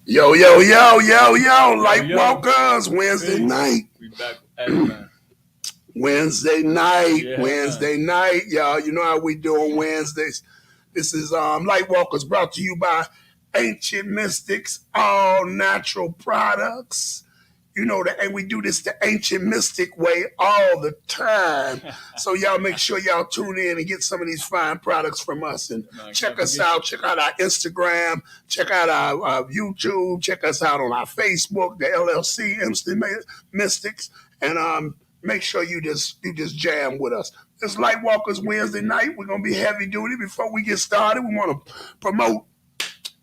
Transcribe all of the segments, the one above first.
Yo, Lightwalkers, Wednesday night. We back with Wednesday night, Yeah. Wednesday night, y'all. You know how we do on Wednesdays. This is Lightwalkers brought to you by Ancient Mystics, all natural products. You know that, and we do this the ancient mystic way all the time. So y'all make sure y'all tune in and get some of these fine products from us and check us out. Check out our Instagram. Check out our YouTube. Check us out on our Facebook, the LLC Instant Mystics, and make sure you just jam with us. It's Lightwalkers Wednesday night. We're gonna be heavy duty. Before we get started, we want to promote.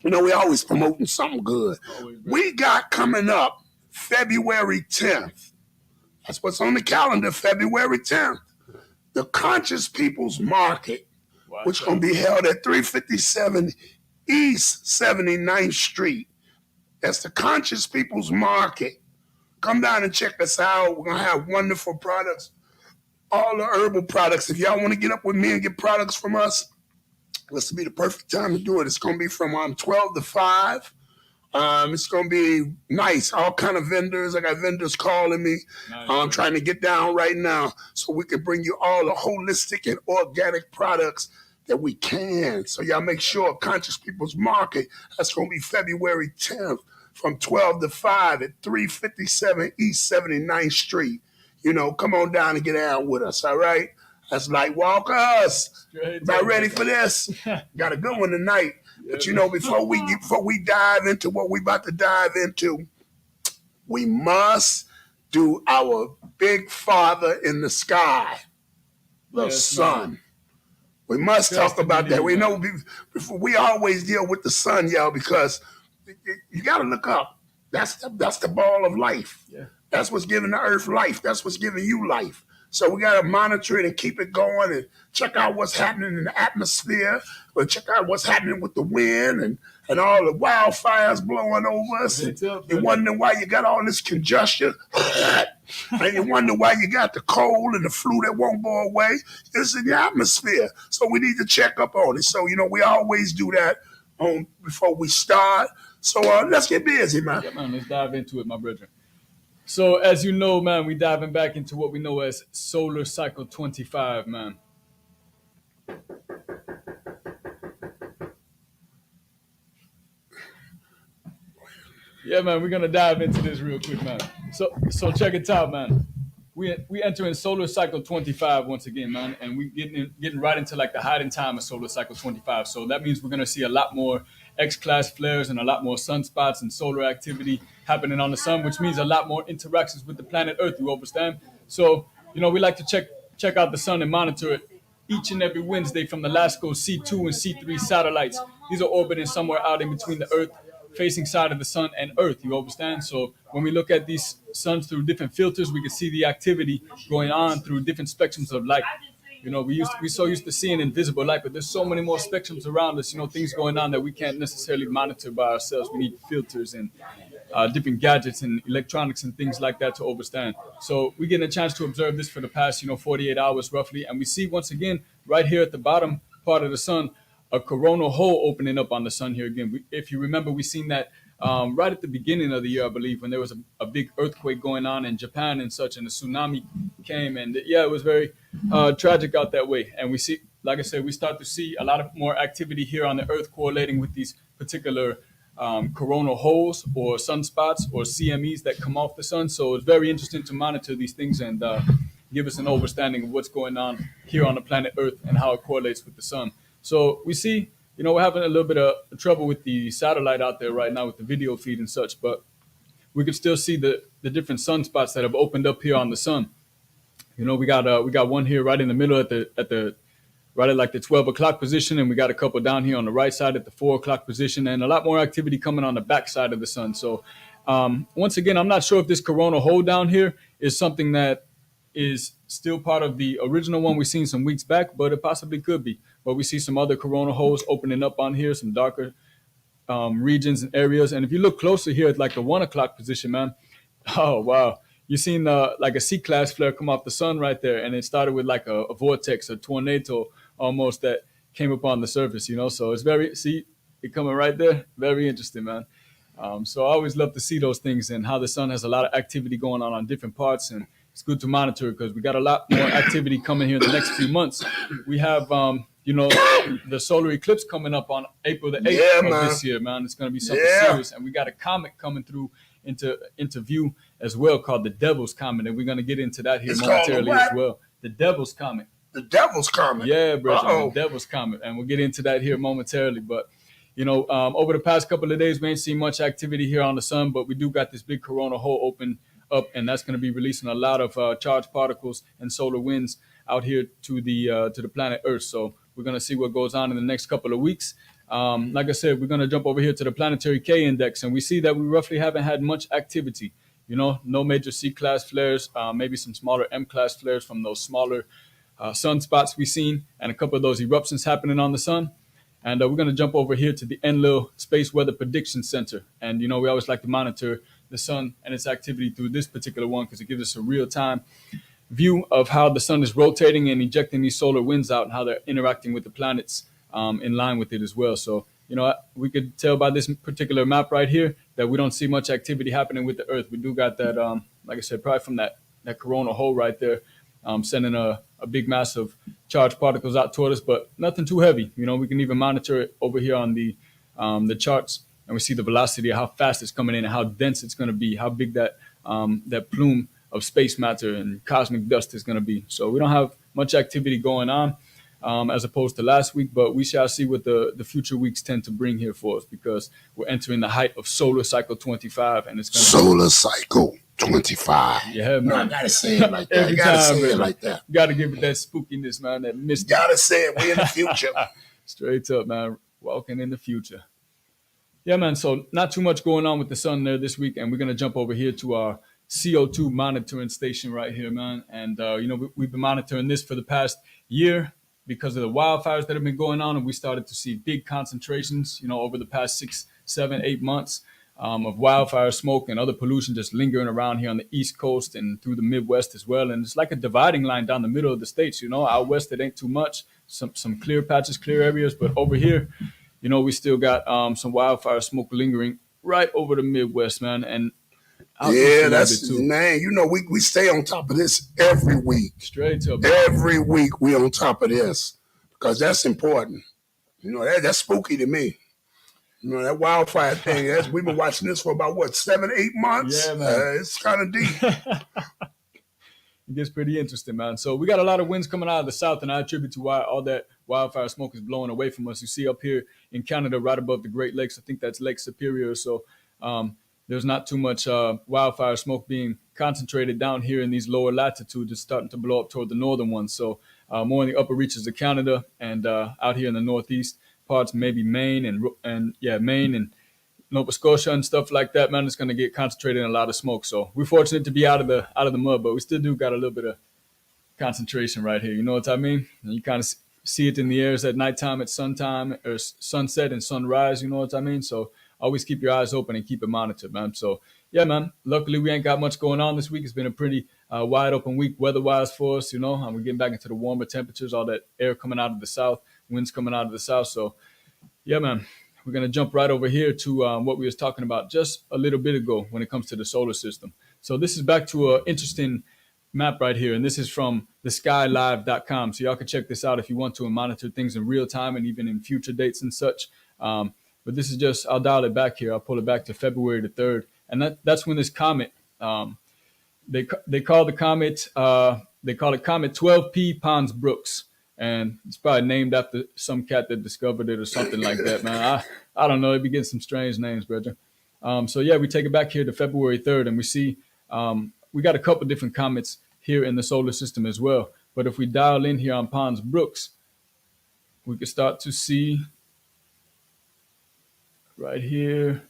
You know, we always promoting something good. We got coming up February 10th. That's what's on the calendar, February 10th. The Conscious People's Market, which is going to be held at 357 East 79th Street. That's the Conscious People's Market. Come down and check us out. We're going to have wonderful products, all the herbal products. If y'all want to get up with me and get products from us, this will be the perfect time to do it. It's going to be from 12 to 5. It's going to be nice. All kind of vendors. I got vendors calling me. I'm trying to get down right now so we can bring you all the holistic and organic products that we can. So y'all make sure Conscious People's Market, that's going to be February 10th from 12 to 5 at 357 East 79th Street. You know, come on down and get down with us, all right? That's Lightwalkers. About ready for this? Got a good one tonight. But you know, before we dive into what we about to dive into, we must do our big father in the sky, the sun. We must talk about that. We know before we always deal with the sun, y'all, because you got to look up. That's the ball of life. Yeah. That's what's giving the earth life. That's what's giving you life. So we got to monitor it and keep it going and check out what's happening in the atmosphere, or check out what's happening with the wind and all the wildfires blowing over us. You're wondering why you got all this congestion. And you wonder why you got the cold and the flu that won't go away. It's in the atmosphere. So we need to check up on it. So, we always do that before we start. So let's get busy, man. Yeah, man, let's dive into it, my brethren. So as you know, man, we diving back into what we know as solar cycle 25, man. Yeah, man, we're gonna dive into this real quick, man. So check it out, man. We enter in solar cycle 25 once again, man, and we getting right into like the hiding time of solar cycle 25. So that means we're gonna see a lot more X-class flares and a lot more sunspots and solar activity happening on the sun, which means a lot more interactions with the planet Earth. You understand? So we like to check out the sun and monitor it each and every Wednesday from the LASCO C2 and C3 satellites. These are orbiting somewhere out in between the Earth facing side of the sun and Earth. You understand? So when we look at these suns through different filters, we can see the activity going on through different spectrums of light. We so used to seeing invisible light, but there's so many more spectrums around us, things going on that we can't necessarily monitor by ourselves. We need filters and different gadgets and electronics and things like that to understand. So we get a chance to observe this for the past, 48 hours roughly. And we see once again, right here at the bottom part of the sun, a coronal hole opening up on the sun here again. If you remember, we seen that right at the beginning of the year, I believe, when there was a big earthquake going on in Japan and such, and the tsunami came, and it was very tragic out that way. And we see, like I said, we start to see a lot of more activity here on the Earth correlating with these particular coronal holes or sunspots or CMEs that come off the sun. So it's very interesting to monitor these things and give us an understanding of what's going on here on the planet Earth and how it correlates with the sun. So we see, we're having a little bit of trouble with the satellite out there right now with the video feed and such, but we can still see the different sunspots that have opened up here on the sun. We got one here right in the middle right at like the 12 o'clock position, and we got a couple down here on the right side at the 4 o'clock position, and a lot more activity coming on the back side of the sun. So once again, I'm not sure if this coronal hole down here is something that is still part of the original one we seen some weeks back, but it possibly could be. But we see some other coronal holes opening up on here, some darker regions and areas. And if you look closer here at like the 1 o'clock position, man, oh wow, you seen like a C-class flare come off the sun right there, and it started with like a vortex, a tornado almost that came up on the surface, So it's it coming right there, very interesting, man. So I always love to see those things and how the sun has a lot of activity going on different parts, and it's good to monitor because we got a lot more activity coming here in the next few months. We have, the solar eclipse coming up on April the 8th of this year, man. It's going to be something serious. And we got a comet coming through into view as well called the Devil's Comet. And we're going to get into that here momentarily as well. The Devil's Comet. The Devil's Comet? Yeah, bro. The Devil's Comet. And we'll get into that here momentarily. But, over the past couple of days, we ain't seen much activity here on the sun, but we do got this big coronal hole open up, and that's going to be releasing a lot of charged particles and solar winds out here to the planet Earth. So we're going to see what goes on in the next couple of weeks. Like I said, we're going to jump over here to the planetary K index, and we see that we roughly haven't had much activity. No major C-class flares, maybe some smaller M-class flares from those smaller sunspots we've seen, and a couple of those eruptions happening on the sun. And we're going to jump over here to the Enlil Space Weather Prediction Center. And, we always like to monitor the sun and its activity through this particular one because it gives us a real-time view of how the sun is rotating and ejecting these solar winds out and how they're interacting with the planets in line with it as well. So, we could tell by this particular map right here that we don't see much activity happening with the Earth. We do got that, like I said, probably from that coronal hole right there, sending a big mass of charged particles out toward us, but nothing too heavy. We can even monitor it over here on the charts, and we see the velocity of how fast it's coming in and how dense it's going to be, how big that plume of space matter and cosmic dust is going to be. So we don't have much activity going on as opposed to last week, but we shall see what the future weeks tend to bring here for us because we're entering the height of solar cycle 25, and it's going to solar cycle 25. Yeah, man. No, I gotta say it like that. Every Gotta time, say man. it like that. Gotta give it that spookiness, man. That mystic. Gotta say it. We in the future. Straight up, man. Walking in the future. Yeah, man. So not too much going on with the sun there this week, and we're gonna jump over here to our CO2 monitoring station right here, man. And we've been monitoring this for the past year because of the wildfires that have been going on, and we started to see big concentrations, over the past 6, 7, 8 months of wildfire smoke and other pollution just lingering around here on the East Coast and through the Midwest as well. And it's like a dividing line down the middle of the states. Out west it ain't too much, some clear patches, clear areas, but over here, we still got some wildfire smoke lingering right over the Midwest, man. And yeah, that's man. We stay on top of this every week. Straight up. Every week we on top of this because that's important. That's spooky to me. That wildfire thing. We've been watching this for about 7, 8 months. Yeah, man. It's kind of deep. It gets pretty interesting, man. So we got a lot of winds coming out of the south, and I attribute to why all that wildfire smoke is blowing away from us. You see up here in Canada, right above the Great Lakes, I think that's Lake Superior. So there's not too much wildfire smoke being concentrated down here in these lower latitudes. It's starting to blow up toward the northern ones. So more in the upper reaches of Canada and out here in the northeast parts, maybe Maine and Maine and Nova Scotia and stuff like that, man. It's going to get concentrated in a lot of smoke. So we're fortunate to be out of the mud, but we still do got a little bit of concentration right here. You know what I mean? And you kind of see it in the airs at nighttime, at sunset and sunrise. You know what I mean? So always keep your eyes open and keep it monitored, man. So yeah, man. Luckily, we ain't got much going on this week. It's been a pretty wide open week weather-wise for us, and we're getting back into the warmer temperatures, all that air coming out of the south, winds coming out of the south. So yeah, man. We're going to jump right over here to what we was talking about just a little bit ago when it comes to the solar system. So this is back to an interesting map right here, and this is from theskylive.com. So y'all can check this out if you want to and monitor things in real time and even in future dates and such. But this is just, I'll dial it back here. I'll pull it back to February the 3rd. And that's when this comet, they call the comet, they call it Comet 12P Pons Brooks. And it's probably named after some cat that discovered it or something like that, man. I don't know. It be getting some strange names, brother. So, yeah, we take it back here to February 3rd, and we see we got a couple different comets here in the solar system as well. But if we dial in here on Pons Brooks, we can start to see right here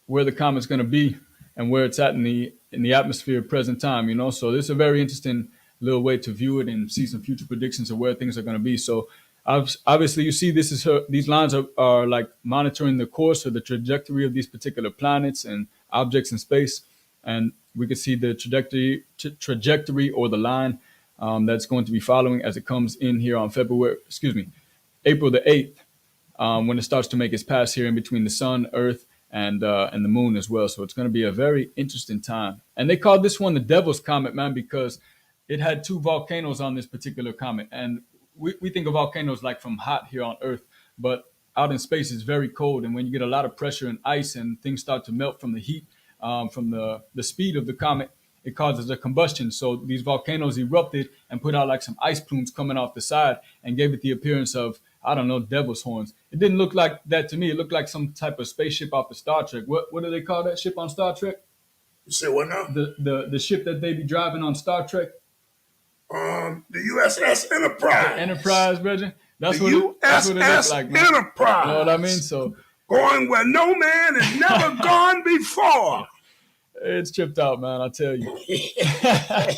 where the comet's going to be and where it's at in the atmosphere at present time, So this is a very interesting little way to view it and see some future predictions of where things are going to be. So obviously you see these lines are like monitoring the course or the trajectory of these particular planets and objects in space. And we can see the trajectory or the line that's going to be following as it comes in here on April the 8th, when it starts to make its pass here in between the sun, Earth, and the moon as well. So it's going to be a very interesting time. And they called this one the Devil's Comet, man, because it had 2 volcanoes on this particular comet. And we think of volcanoes like from hot here on Earth, but out in space it's very cold. And when you get a lot of pressure and ice and things start to melt from the heat, from the speed of the comet, it causes a combustion. So these volcanoes erupted and put out like some ice plumes coming off the side and gave it the appearance of, I don't know, devil's horns. It didn't look like that to me. It looked like some type of spaceship off of Star Trek. What do they call that ship on Star Trek? You say what now? The ship that they be driving on Star Trek. The USS Enterprise. The Enterprise, Bridget. That's what it looked like, man. Enterprise. You know what I mean? So going where no man has never gone before. It's tripped out, man. I tell you. Hey,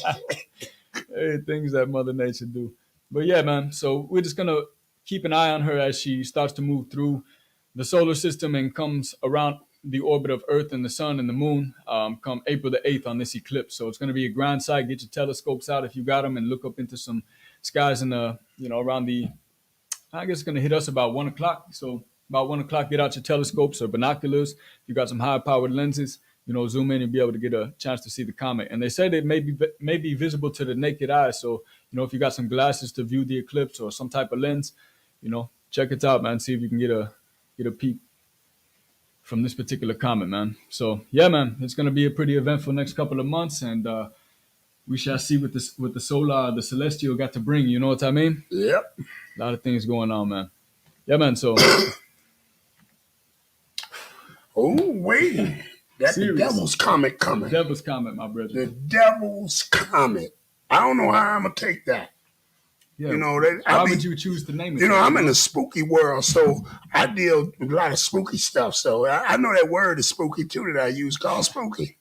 things that Mother Nature do. But yeah, man. So we're just gonna keep an eye on her as she starts to move through the solar system and comes around the orbit of Earth and the sun and the moon come April the 8th on this eclipse. So it's going to be a grand sight. Get your telescopes out if you got them and look up into some skies in around I guess it's going to hit us about 1 o'clock. So about 1 o'clock, get out your telescopes or binoculars. If you got some high powered lenses, zoom in and be able to get a chance to see the comet. And they say that may be visible to the naked eye. So, if you got some glasses to view the eclipse or some type of lens, check it out, man. See if you can get a peek from this particular comet, man. So yeah, man, it's going to be a pretty eventful next couple of months, and we shall see what the solar, the celestial got to bring. You know what I mean? Yep. A lot of things going on, man. Yeah, man. So oh wait, That the Serious. devil's comet coming. Devil's comment, my brother. The devil's comet. I don't know how I'm gonna take that. Yeah. You know, Why would you choose to name it? You know, that, I'm in the spooky world, so I deal with a lot of spooky stuff. So I know that word is spooky too that I use, called spooky.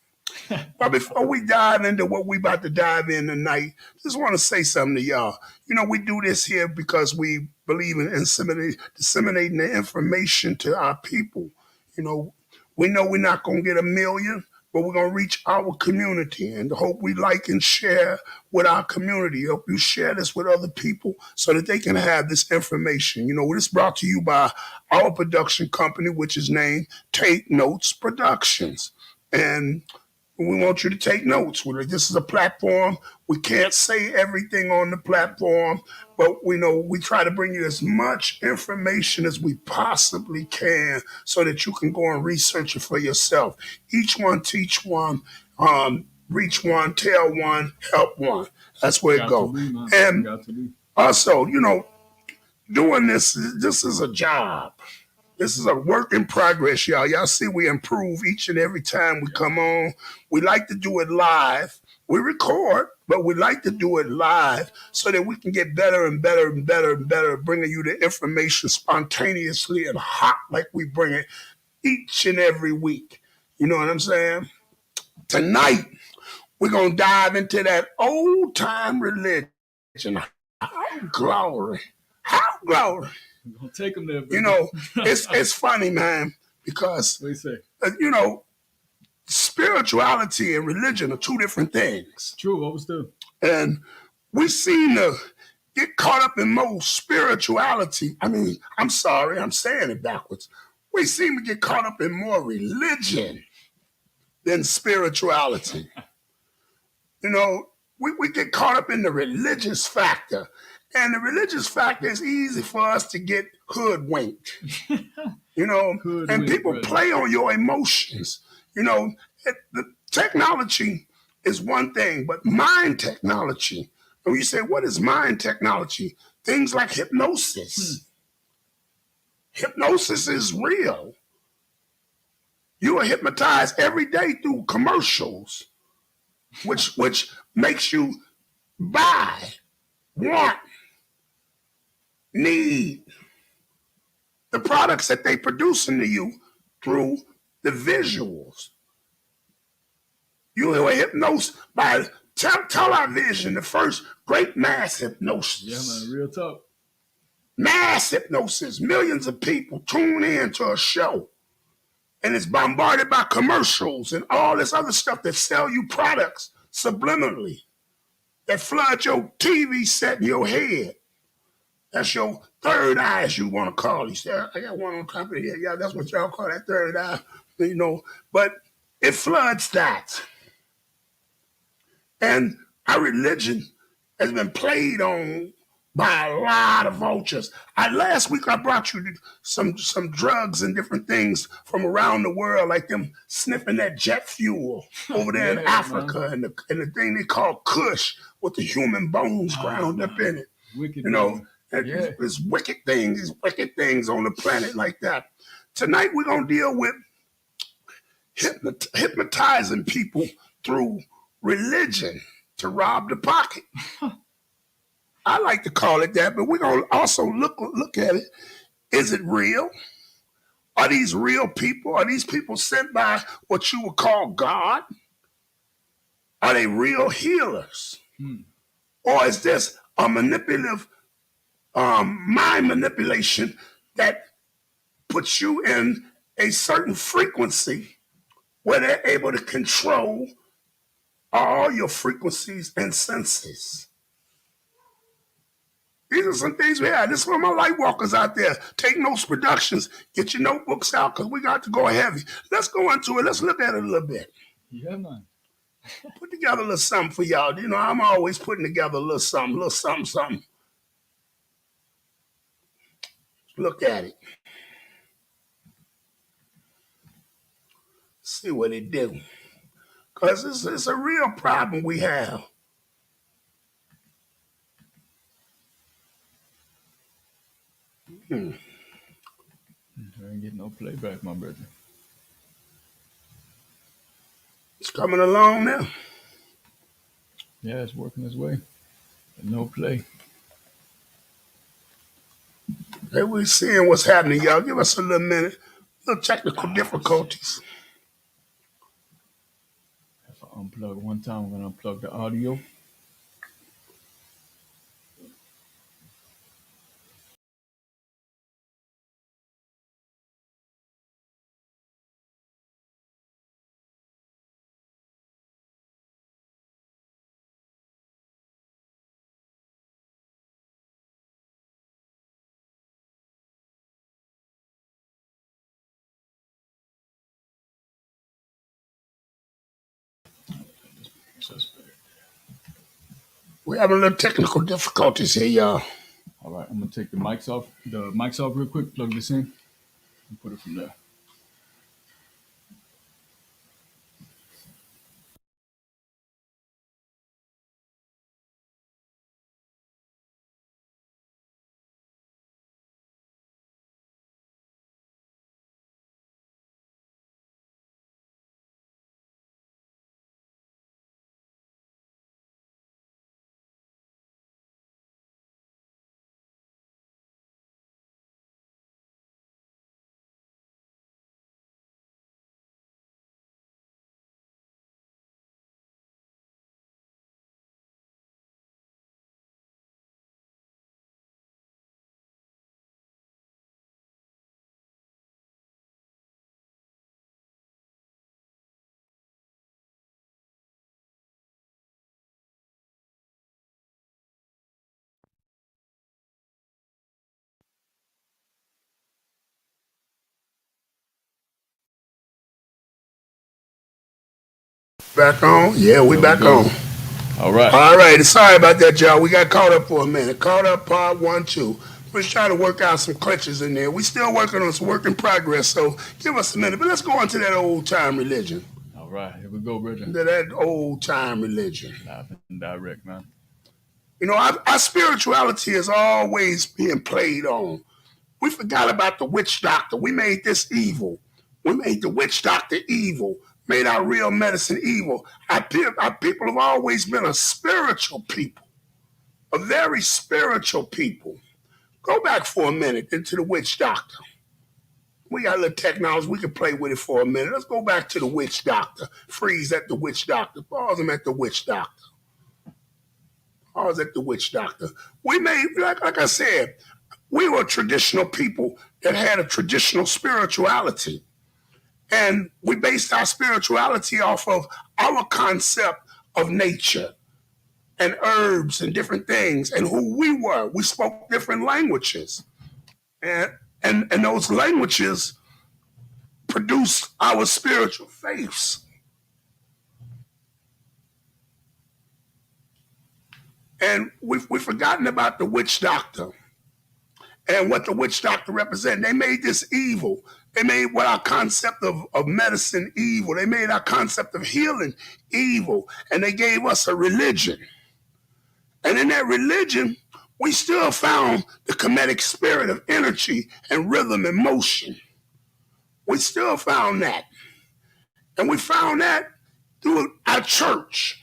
But before we dive into what we about to dive in tonight, just want to say something to y'all. You know, we do this here because we believe in disseminating the information to our people. You know we're not going to get a million, but we're going to reach our community and hope we like and share with our community. Hope you share this with other people so that they can have this information. You know, this is brought to you by our production company, which is named Take Notes Productions. And we want you to take notes. This is a platform. We can't say everything on the platform, but we know we try to bring you as much information as we possibly can so that you can go and research it for yourself. Each one, teach one, reach one, tell one, help one. That's where it goes. And also, you know, doing this is a job. This is a work in progress, y'all. Y'all see we improve each and every time we come on. We like to do it live. We record, but we like to do it live so that we can get better and better and better and better at bringing you the information spontaneously and hot like we bring it each and every week. You know what I'm saying? Tonight, we're going to dive into that old-time religion. How glory. How glory. Don't take them there. You know, it's funny, man, because what do you say? You know, spirituality and religion are two different things. True, what was the? And we seem to get caught up in more spirituality. I mean, I'm sorry, I'm saying it backwards. We seem to get caught up in more religion than spirituality. You know, we get caught up in the religious factor. And the religious factor is easy for us to get hoodwinked, you know, and people play on your emotions. You know, the technology is one thing, but mind technology, and when you say, what is mind technology? Things like hypnosis. Hypnosis is real. You are hypnotized every day through commercials, which makes you buy, want, need the products that they produce into you through the visuals. You were hypnosis by television, the first great mass hypnosis. Yeah, man, real talk. Mass hypnosis. Millions of people tune in to a show, and it's bombarded by commercials and all this other stuff that sell you products subliminally, that flood your TV set in your head. That's your third eye, as you want to call it. You say, I got one on top of here. Yeah, that's what y'all call that third eye. You know, but it floods that. And our religion has been played on by a lot of vultures. Last week I brought you some drugs and different things from around the world, like them sniffing that jet fuel over there in Africa, and the thing they call CASHUS with the human bones ground up in it. Wicked, you know, there's wicked things on the planet like that. Tonight we're going to deal with hypnotizing people through religion to rob the pocket. I like to call it that, but we're going to also look at it. Is it real? Are these real people? Are these people sent by what you would call God? Are they real healers? Or is this a manipulative mind manipulation that puts you in a certain frequency where they're able to control all your frequencies and senses? These are some things we have. This is for my Lightwalkers out there. Take Notes Productions. Get your notebooks out because we got to go heavy. Let's go into it. Let's look at it a little bit. Yeah, man. Put together a little something for y'all. You know, I'm always putting together a little something. Look at it. See what it do. Because it's a real problem we have. I ain't getting no playback, my brother. It's coming along now. Yeah, it's working its way. No play. Hey, we seeing what's happening, y'all. Give us a little minute. Little technical difficulties. If I unplug one time, I'm gonna unplug the audio. We're having a little technical difficulties here, y'all. All right, I'm gonna take the mics off real quick, plug this in, and put it from there. Back on? Yeah, we There we back go. on. All right. All right, sorry about that, y'all. We got caught up for a minute. Caught up part 1, 2. We're trying to work out some clutches in there. We still working on some work in progress, so give us a minute. But let's go on to that old time religion. All right, here we go, Bridget. That old time religion. Live and direct, man. You know, our spirituality is always being played on. We forgot about the witch doctor. We made this evil. We made the witch doctor evil. Made our real medicine evil. Our people have always been a spiritual people, a very spiritual people. Go back for a minute into the witch doctor. We got a little technology. We can play with it for a minute. Let's go back to the witch doctor. Freeze at the witch doctor. Pause him at the witch doctor. Pause at the witch doctor. We made, like I said, we were traditional people that had a traditional spirituality. And we based our spirituality off of our concept of nature and herbs and different things and who we were. We spoke different languages. And those languages produced our spiritual faiths. And we've forgotten about the witch doctor and what the witch doctor represented. They made this evil. They made what our concept of medicine evil. They made our concept of healing evil. And they gave us a religion. And in that religion, we still found the kinetic spirit of energy and rhythm and motion. We still found that. And we found that through our church.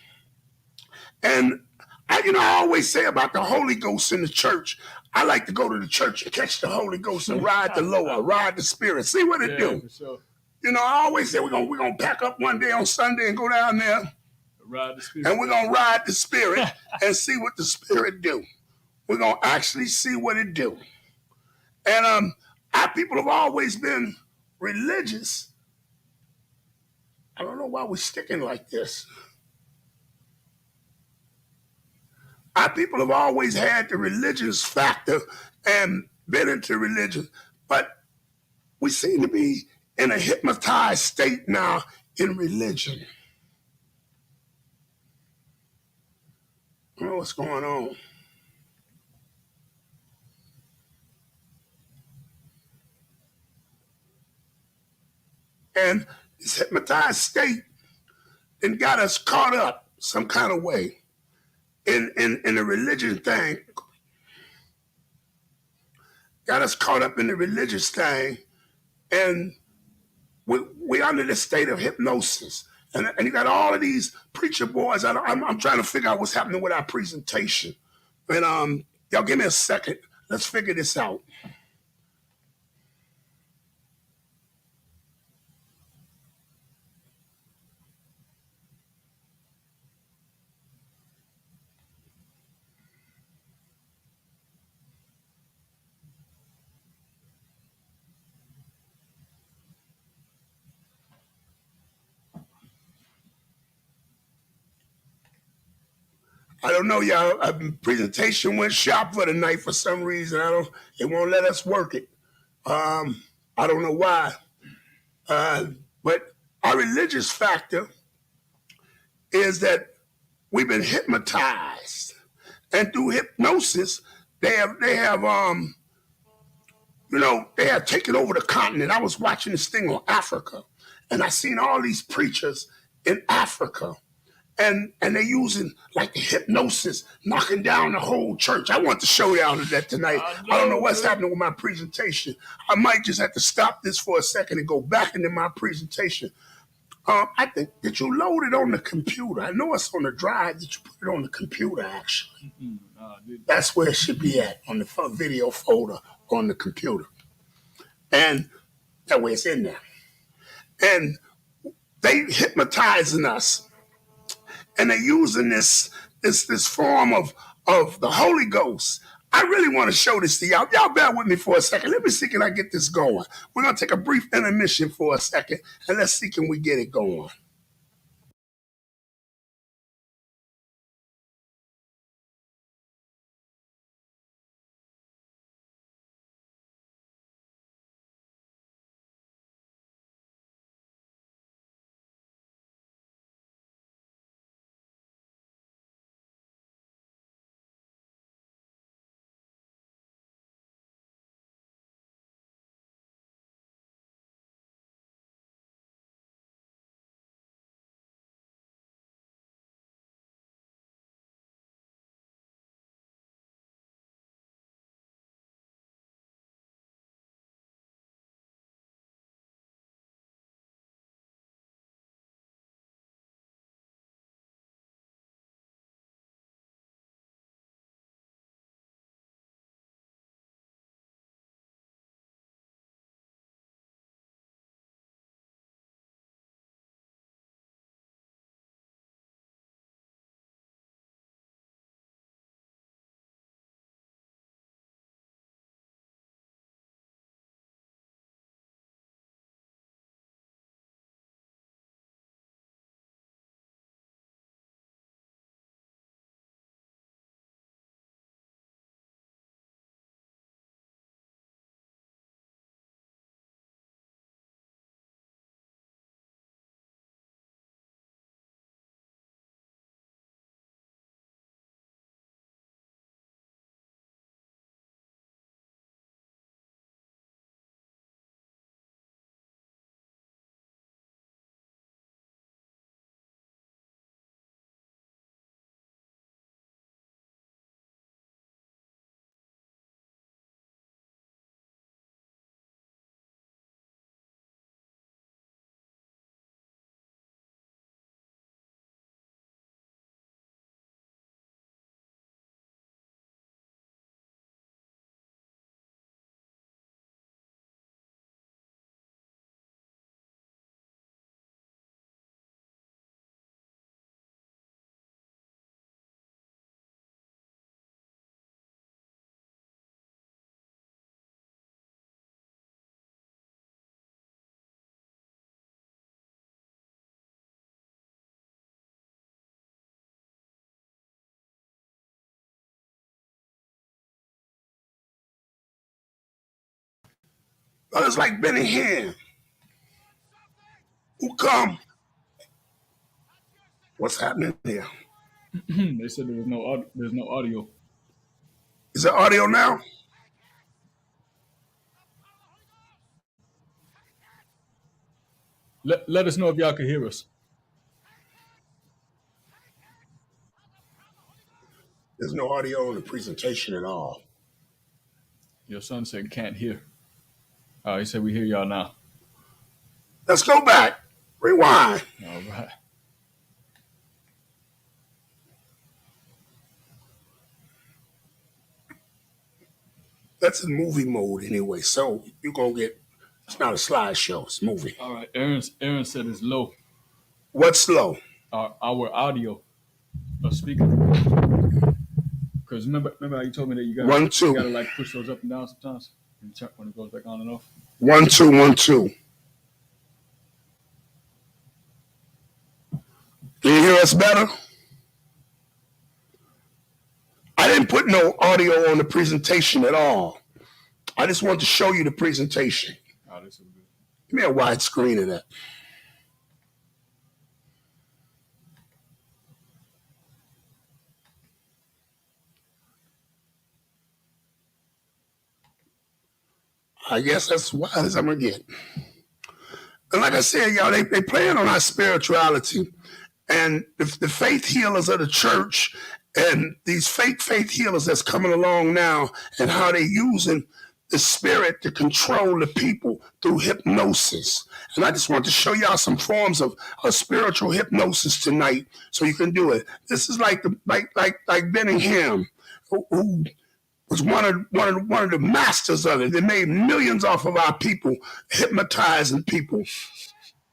And I always say about the Holy Ghost in the church, I like to go to the church and catch the Holy Ghost and ride the lower, ride the spirit, see what it do. For sure. I always say we're gonna pack up one day on Sunday and go down there, Ride the spirit. and we're gonna ride the spirit and see what the spirit do. We're gonna actually see what it do. And our people have always been religious. I don't know why we're sticking like this. Our people have always had the religious factor and been into religion, but we seem to be in a hypnotized state now in religion. I don't know what's going on. And this hypnotized state then got us caught up some kind of way in the religion thing. Got us caught up in the religious thing, and we under the state of hypnosis. And you got all of these preacher boys. I'm trying to figure out what's happening with our presentation. And y'all give me a second. Let's figure this out. I don't know, y'all. Presentation went sharp for the night for some reason. It won't let us work it. I don't know why. But our religious factor is that we've been hypnotized, and through hypnosis, they have they have taken over the continent. I was watching this thing on Africa, and I seen all these preachers in Africa, and they're using like the hypnosis, knocking down the whole church. I want to show y'all that tonight. I don't know what's happening with my presentation. I might just have to stop this for a second and go back into my presentation. I think that you load it on the computer. I know it's on the drive. That you put it on the computer, actually. That's where it should be at, on the video folder on the computer. And that way it's in there. And they hypnotizing us. And they're using this form of the Holy Ghost. I really want to show this to y'all. Y'all bear with me for a second. Let me see, can I get this going? We're going to take a brief intermission for a second, and let's see, can we get it going? Brothers like Benny Hinn, who come. What's happening here? They said there's no audio. Is there audio now? Let us know if y'all can hear us. There's no audio in the presentation at all. Your son said can't hear. He said we hear y'all now. Let's go back. Rewind. All right. That's in movie mode anyway. So you're gonna get. It's not a slideshow. It's a movie. All right. Aaron said it's low. What's low? Our audio, our speaker. Because remember how you told me that you gotta 1 2 you gotta like push those up and down sometimes when it goes back on and off. 1 2 1 2. Can you hear us better? I didn't put no audio on the presentation at all. I just want to show you the presentation. Oh, this is good. Give me a wide screen of that. I guess that's as wide as I'm gonna get. And like I said, y'all, they playing on our spirituality. And the faith healers of the church and these fake faith healers that's coming along now and how they using the spirit to control the people through hypnosis. And I just want to show y'all some forms of spiritual hypnosis tonight so you can do it. This is like Benny Hinn, who was one of the masters of it. They made millions off of our people, hypnotizing people,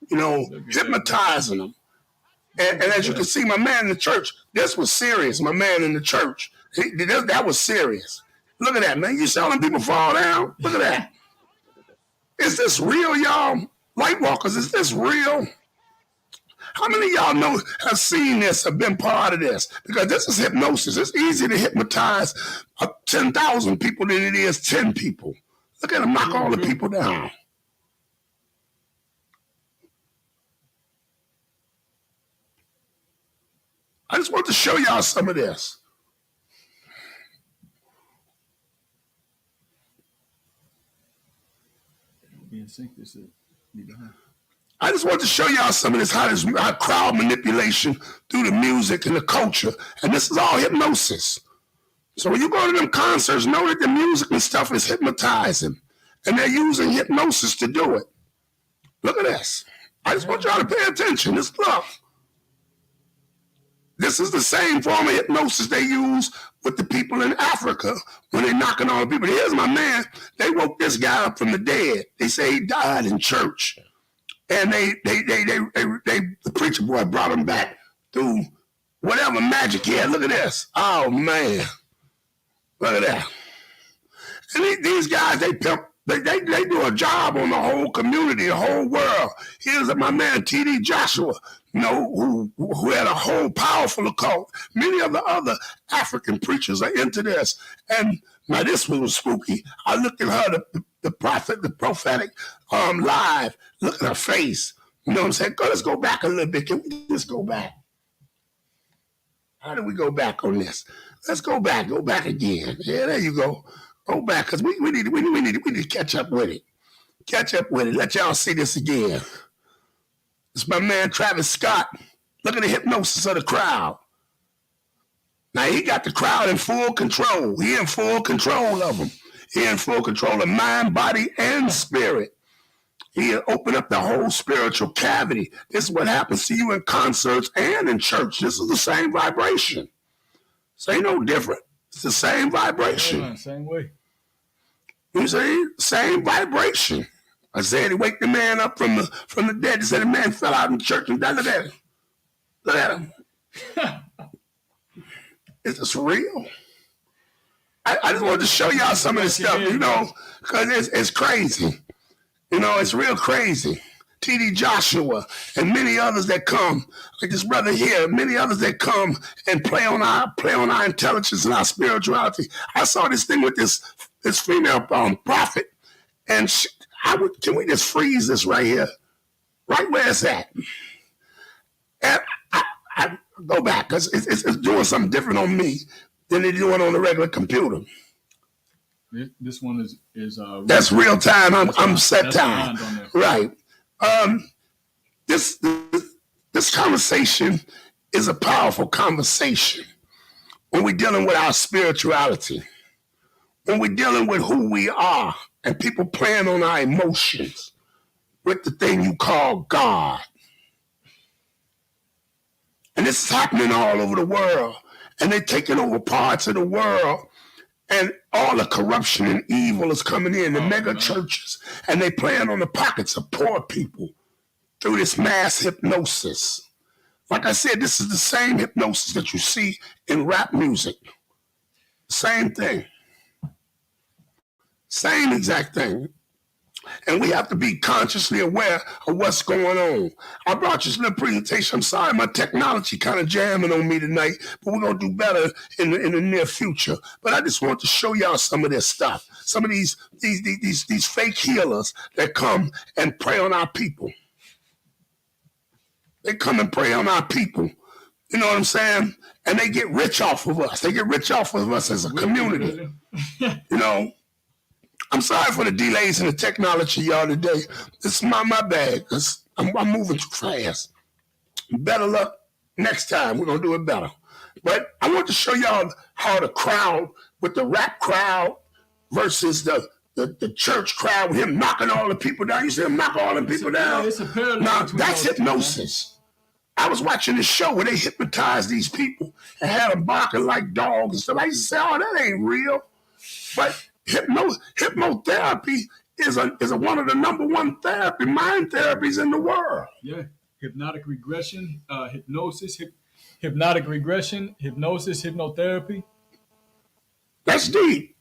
hypnotizing them. And as you can see, my man in the church, this was serious. My man in the church, that was serious. Look at that, man. You saw them people fall down? Look at that. Is this real, y'all? Lightwalkers, is this real? How many of y'all know, have seen this, have been part of this? Because this is hypnosis. It's easy to hypnotize 10,000 people than it is 10 people. Look at them knock all the people down. I just want to show y'all some of this. I just want to show y'all some of this, how crowd manipulation through the music and the culture. And this is all hypnosis. So when you go to them concerts, know that the music and stuff is hypnotizing. And they're using hypnosis to do it. Look at this. I just want y'all to pay attention. This stuff. This is the same form of hypnosis they use with the people in Africa when they're knocking on people. Here's my man. They woke this guy up from the dead. They say he died in church. And the preacher boy brought him back through whatever magic he had. Look at this. Oh, man. Look at that. And these guys, they do a job on the whole community, the whole world. Here's my man, T.D. Joshua, who had a whole powerful occult. Many of the other African preachers are into this. And now this one was spooky. I looked at her, the prophetic live. Look at her face. You know what I'm saying? Let's go back a little bit. Can we just go back? How do we go back on this? Let's go back again. Yeah, there you go. Go back, because we need to catch up with it. Catch up with it. Let y'all see this again. It's my man Travis Scott. Look at the hypnosis of the crowd. Now he got the crowd in full control. He in full control of them. He in full control of mind, body, and spirit. He opened up the whole spiritual cavity. This is what happens to you in concerts and in church. This is the same vibration. This ain't no different. It's the same vibration. Yeah, same way. You see? Same vibration. I said he wake the man up from the dead. He said the man fell out in church and died. Look at him. Look at him. Is this real? I just wanted to show y'all some of this stuff, because it's crazy. It's real crazy. T.D. Joshua and many others that come, like this brother here, many others that come and play on our intelligence and our spirituality. I saw this thing with this female prophet, and can we just freeze this right here, right where it's at? And I go back because it's doing something different on me than they're doing on the regular computer. This one is that's real time. I'm set time, right? This conversation is a powerful conversation when we're dealing with our spirituality, when we're dealing with who we are, and people playing on our emotions with the thing you call God. And this is happening all over the world, and they're taking over parts of the world, And all the corruption and evil is coming in, the mega churches, and they playing on the pockets of poor people through this mass hypnosis. Like I said, this is the same hypnosis that you see in rap music. Same thing. Same exact thing. And we have to be consciously aware of what's going on. I brought you this little presentation. I'm sorry, my technology kind of jamming on me tonight, but we're going to do better in the near future. But I just want to show y'all some of this stuff. Some of these fake healers that come and prey on our people. They come and prey on our people. You know what I'm saying? And they get rich off of us. They get rich off of us as a community. You know? I'm sorry for the delays in the technology, y'all, today. This is my bad, because I'm moving too fast. Better luck next time. We're going to do it better. But I want to show y'all how the crowd, with the rap crowd versus the church crowd, with him knocking all the people down. You see him knock all the people down? Now, that's hypnosis. I was watching this show where they hypnotized these people and had them barking like dogs and stuff. I used to say, oh, that ain't real. But hypnotherapy is one of the number one mind therapies in the world. Yeah, hypnotic regression, hypnosis, hypnotic regression, hypnosis, hypnotherapy. That's deep.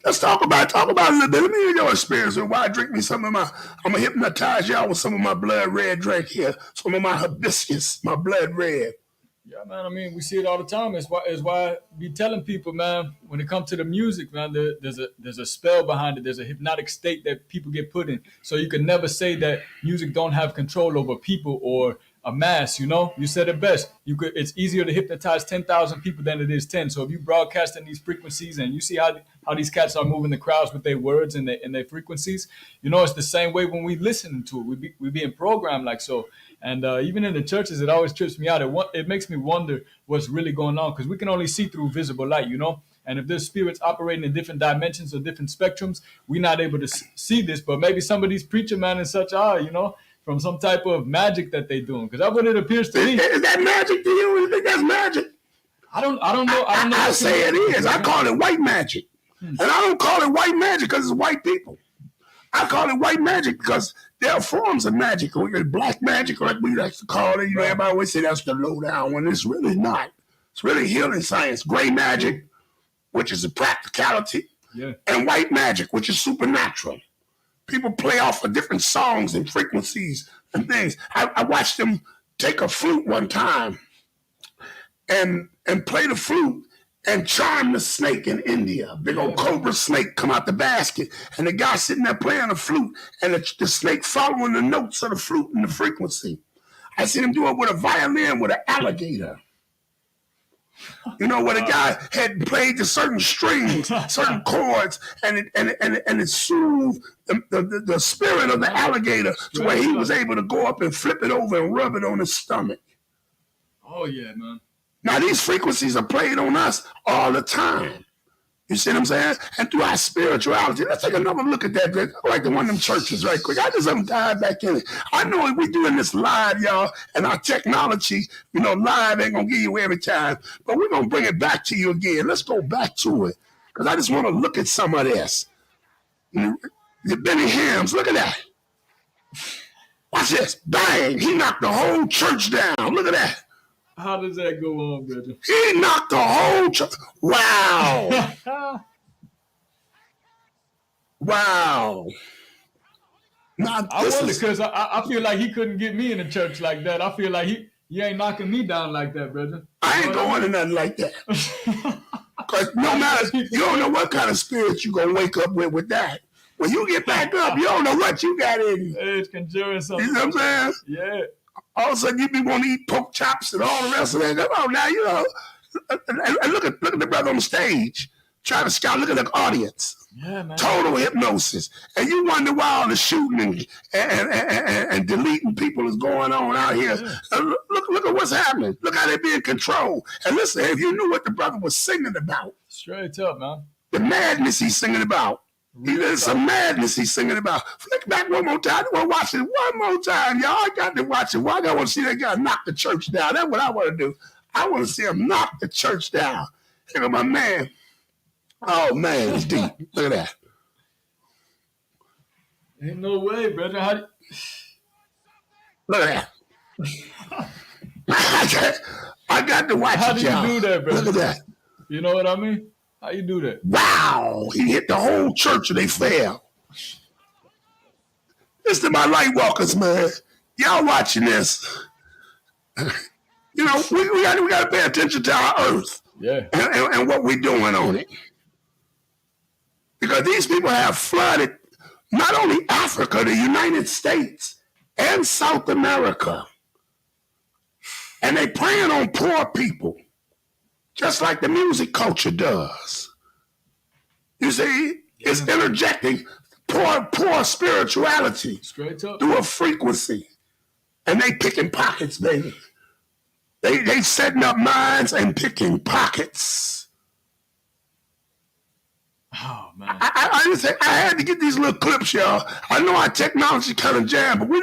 Let's talk about it a little bit. Let me hear your experience with why I drink me some of my. I'm gonna hypnotize y'all with some of my blood red drink here. Some of my hibiscus, my blood red. Yeah, man. I mean, we see it all the time. It's why I be telling people, man, when it comes to the music, man, there's a spell behind it. There's a hypnotic state that people get put in. So you can never say that music don't have control over people or a mass. You know, you said it best. It's easier to hypnotize 10,000 people than it is 10. So if you broadcast in these frequencies and you see how these cats are moving the crowds with their words and their frequencies, you know, it's the same way when we listen to it. We being programmed like so. And even in the churches, it always trips me out. It makes me wonder what's really going on, because we can only see through visible light, you know. And if there's spirits operating in different dimensions or different spectrums, we're not able to see this. But maybe some of these preacher men and such are, you know, from some type of magic that they're doing. Because that's what it appears to me. Is that magic to you? You think that's magic? I don't know. I say it is. I call it white magic. And I don't call it white magic because it's white people. I call it white magic because there are forms of magic. Black magic, like we like to call it. You know, everybody always say that's the lowdown one. It's really not. It's really healing science. Gray magic, which is a practicality, and white magic, which is supernatural. People play off of different songs and frequencies and things. I watched them take a flute one time and play the flute and charm the snake in India. Big old cobra snake come out the basket, and the guy sitting there playing the flute, and the snake following the notes of the flute and the frequency. I seen him do it with a violin with an alligator. You know, where the guy had played the certain strings, certain chords, and it soothed the spirit of the alligator to where he was able to go up and flip it over and rub it on his stomach. Oh, yeah, man. Now, these frequencies are played on us all the time. You see what I'm saying? And through our spirituality. Let's take another look at that. Like the one of them churches right quick. I just haven't dive back in it. I know we're doing this live, y'all, and our technology, you know, live ain't going to give you every time. But we're going to bring it back to you again. Let's go back to it. Because I just want to look at some of this. The Benny Hams, look at that. Watch this. Bang. He knocked the whole church down. Look at that. How does that go on, brother? He knocked the whole church. Wow. Wow. Now, I wonder, because I feel like he couldn't get me in a church like that. I feel like he ain't knocking me down like that, brother. I ain't going to nothing like that. Because no matter, you don't know what kind of spirit you going to wake up with that. When you get back up, you don't know what you got in you. It's conjuring something. You know what I'm saying? Yeah. All of a sudden, you be wanting to eat pork chops and all the rest of that. Come on now, you know. And look at the brother on the stage. Try to scout. Look at the audience. Yeah, man. Total hypnosis. And you wonder why all the shooting and deleting people is going on out here. Yeah. Look at what's happening. Look how they're being controlled. And listen, if you knew what the brother was singing about. Straight up, man. The madness he's singing about. There's some madness he's singing about. Flick back one more time. I want to watch it one more time, y'all. I got to watch it. Why? I want to see that guy knock the church down. That's what I want to do. I want to see him knock the church down. Here go my man. Oh man, it's deep. Look at that. Ain't no way, brother. Look at that. I got to watch How it, do you y'all. do that, brother? Look at that. You know what I mean? How you do that? Wow, he hit the whole church and they fell. This is my Lightwalkers, man. Y'all watching this? You know, we got to pay attention to our earth, yeah, and what we're doing on it, because these people have flooded not only Africa, the United States, and South America, and they preying on poor people, just like the music culture does. You see, it's interjecting poor spirituality straight up through a frequency, and they picking pockets, baby. They setting up minds and picking pockets. Oh man! I had to get these little clips, y'all. I know our technology kind of jammed, but we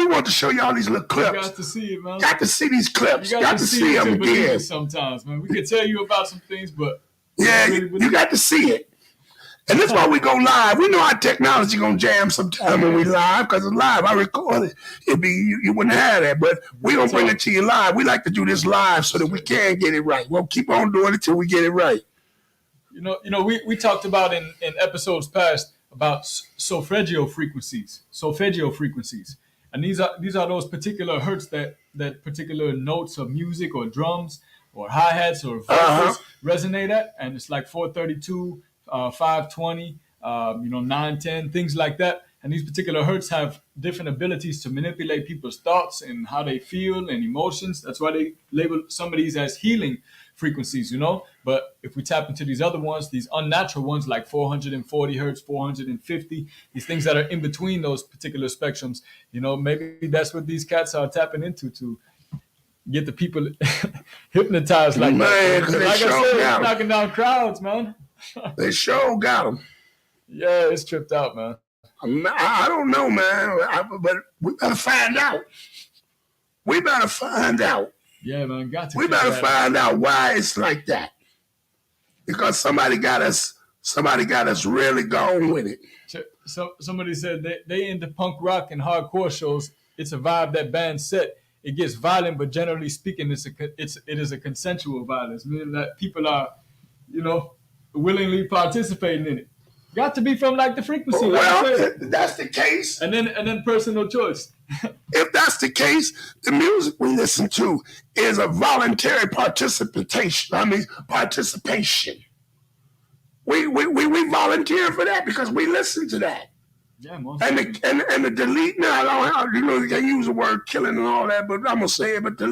want to show y'all these little clips. You got to see it, man. Got to see these clips. You got to see them again. Sometimes, man. We can tell you about some things, but yeah, you got to see it. And that's why we go live. We know our technology gonna jam sometime when we live, because it's live. I record it. It'd be you wouldn't have that, but we gonna bring it to you live. We like to do this live so that we can get it right. We'll keep on doing it till we get it right. You know, we talked about in episodes past about solfeggio frequencies, and these are those particular hertz that particular notes of music or drums or hi-hats or vocals resonate at, and it's like 432. 520, 910, things like that. And these particular hertz have different abilities to manipulate people's thoughts and how they feel and emotions. That's why they label some of these as healing frequencies, you know. But if we tap into these other ones, these unnatural ones like 440 hertz, 450, these things that are in between those particular spectrums, you know, maybe that's what these cats are tapping into to get the people hypnotized like that. Like I said, it's knocking down crowds, man. They sure got them. Yeah, it's tripped out, man. I don't know, man, but we better find out. We better find out. Yeah, man, we better find out why it's like that. Because somebody got us really going with it. So somebody said they into punk rock and hardcore shows. It's a vibe that bands set. It gets violent, but generally speaking, it is a consensual violence, meaning that people are, you know, willingly participating in it. Got to be from like the frequency. Well, if that's the case, and then personal choice. If that's the case, the music we listen to is a voluntary participation. We volunteer for that because we listen to that. Yeah, most and the deleting. I don't, you know, you can use the word killing and all that, but I'm gonna say it. But the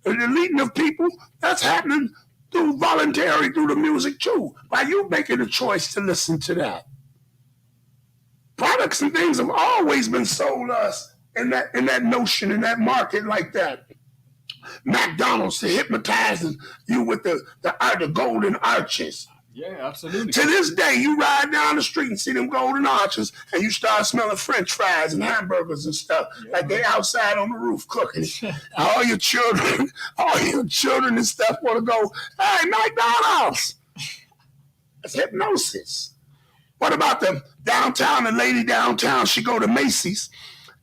deleting of people, that's happening through the music too. By you making a choice to listen to that. Products and things have always been sold us in that notion, in that market like that. McDonald's, hypnotizing you with the golden arches. Yeah, absolutely. To this day, you ride down the street and see them golden arches, and you start smelling French fries and hamburgers and stuff like they outside on the roof cooking. all your children and stuff want to go, hey, McDonald's. That's hypnosis. What about the downtown? The lady downtown, she go to Macy's,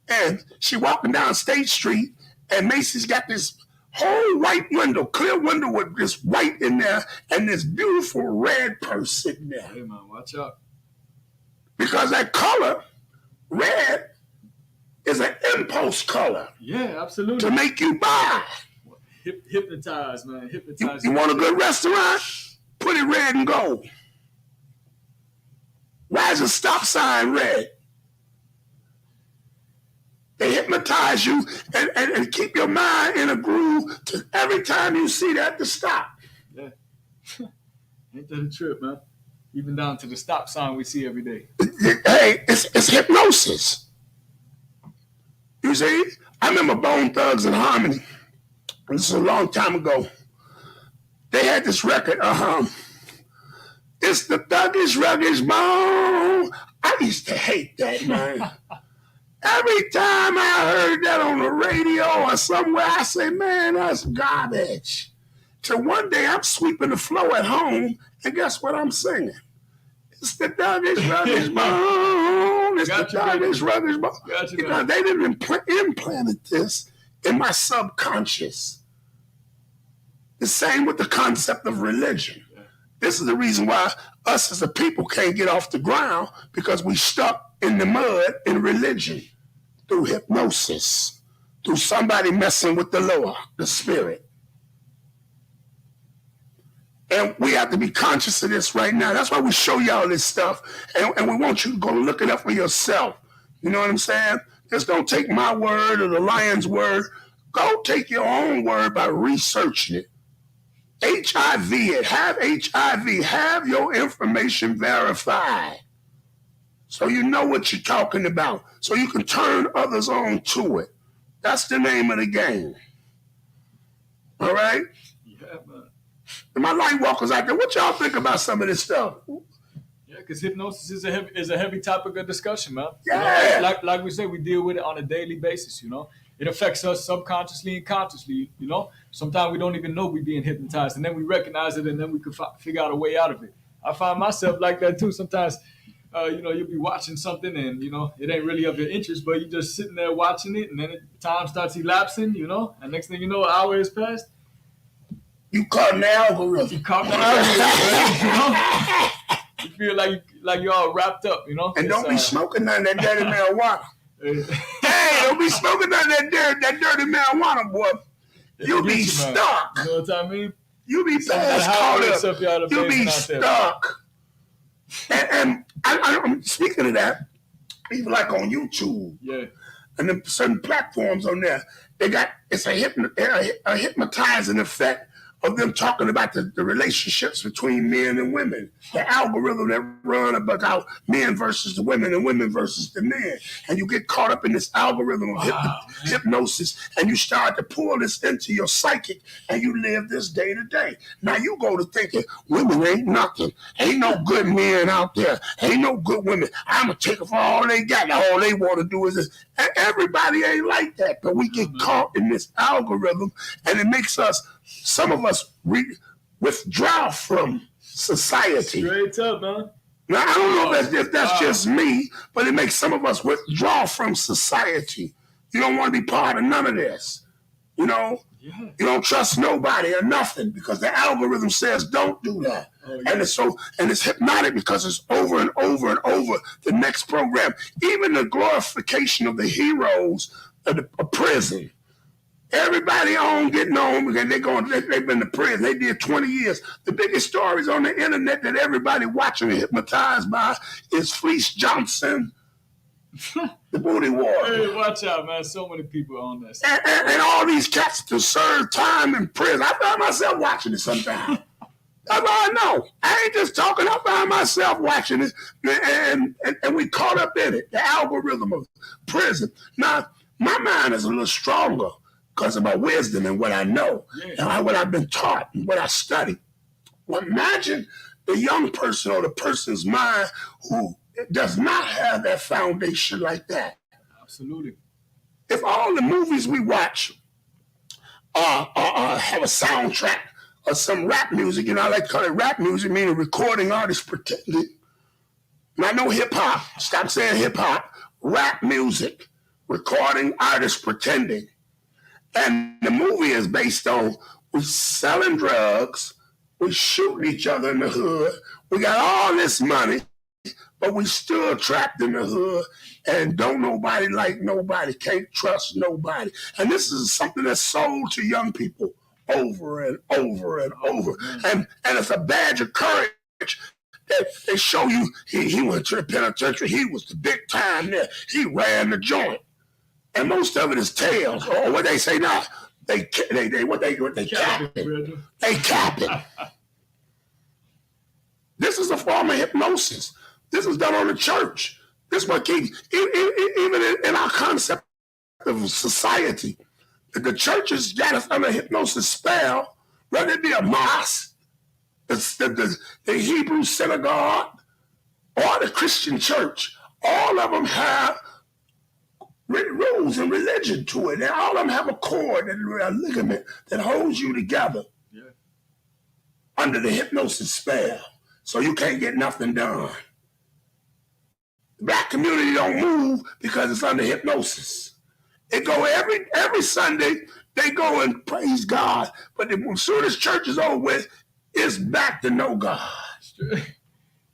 and she walking down State Street, and Macy's got this whole white window, clear window with this white in there and this beautiful red purse sitting there. Hey man, watch out. Because that color, red, is an impulse color. Yeah, absolutely. To make you buy. Hypnotize, man. Hypnotize. You want a good restaurant? Put it red and gold. Why is a stop sign red? They hypnotize you and keep your mind in a groove to every time you see that to stop. Yeah. Ain't that a trip, man? Even down to the stop sign we see every day. Hey, it's hypnosis. You see? I remember Bone Thugs and Harmony. This is a long time ago. They had this record, it's the thuggish, ruggish bone. I used to hate that, man. Every time I heard that on the radio or somewhere, I say, man, that's garbage. till one day I'm sweeping the floor at home, and guess what I'm singing? It's the Douglas Brothers bone. It's the Douglas Brothers bone. Because they didn't implanted this in my subconscious. The same with the concept of religion. This is the reason why us as a people can't get off the ground, because we stuck in the mud in religion through hypnosis, through somebody messing with the lower, the spirit. And we have to be conscious of this right now. That's why we show y'all this stuff. And we want you to go look it up for yourself. You know what I'm saying? Just don't take my word or the lion's word. Go take your own word by researching it. HIV it. Have HIV. Have your information verified. So you know what you're talking about. So you can turn others on to it. That's the name of the game. All right? Yeah, man. And my Lightwalkers out there, what y'all think about some of this stuff? Yeah, because hypnosis is a heavy topic of discussion, man. Yeah. You know, like we said, we deal with it on a daily basis, you know. It affects us subconsciously and consciously, you know. Sometimes we don't even know we're being hypnotized, and then we recognize it, and then we can figure out a way out of it. I find myself like that too. Sometimes, you know, you'll be watching something, and, you know, it ain't really of your interest, but you're just sitting there watching it, and then time starts elapsing, you know, and next thing you know, an hour has passed. You caught the algorithm. You caught the algorithm, you know? You feel like you're all wrapped up, you know? And don't be smoking none of that dirty marijuana. Hey, don't be smoking none of that dirty marijuana, boy. You'll be stuck. You know what I mean? You'll be caught up. You'll be stuck. And I'm speaking of that, even like on YouTube. Yeah. And then certain platforms on there, it's a hypnotizing effect of them talking about the relationships between men and women, the algorithm that run about men versus the women and women versus the men. And you get caught up in this algorithm of hypnosis, and you start to pull this into your psychic, and you live this day to day. Now you go to thinking, women ain't nothing. Ain't no good men out there. Ain't no good women. I'm going to take it for all they got. All they want to do is this. And everybody ain't like that, but we get caught in this algorithm, and it makes us, some of us withdraw from society. Straight up, man. Now, I don't know if that's just me, but it makes some of us withdraw from society. You don't want to be part of none of this. You know? Yeah. You don't trust nobody or nothing because the algorithm says don't do that. Oh, yeah. And it's hypnotic because it's over and over and over the next program. Even the glorification of the heroes of prison. Everybody on getting on because they've been to prison. They did 20 years. The biggest stories on the internet that everybody watching and hypnotized by is Fleece Johnson, the booty war. Hey, watch out, man. So many people on this. And all these cats to serve time in prison. I find myself watching it sometimes. That's all I know. I ain't just talking. I find myself watching it, and we caught up in it. The algorithm of prison. Now, my mind is a little stronger because of my wisdom and what I know, and what I've been taught and what I study. Well, imagine the young person or the person's mind who does not have that foundation like that. Absolutely. If all the movies we watch have a soundtrack or some rap music, you know, I like to call it rap music, meaning recording artists pretending. And I know hip-hop. Stop saying hip-hop. Rap music. Recording artists pretending. And the movie is based on we selling drugs, we shooting each other in the hood, we got all this money, but we still trapped in the hood and don't nobody like nobody, can't trust nobody. And this is something that's sold to young people over and over and over. And it's a badge of courage that they show you he went to the penitentiary, he was the big time there, he ran the joint. And most of it is tales, or what they say now. They cap it. They cap it. This is a form of hypnosis. This is done on the church. This is what keeps, even in our concept of society, the churches got us under hypnosis spell, whether it be a mosque, the Hebrew synagogue, or the Christian church. All of them have rules and religion to it. And all of them have a cord and a ligament that holds you together. Yeah. under the hypnosis spell. So you can't get nothing done. The black community don't move because it's under hypnosis. They go every Sunday, they go and praise God. But as soon as church is over with, it's back to no God.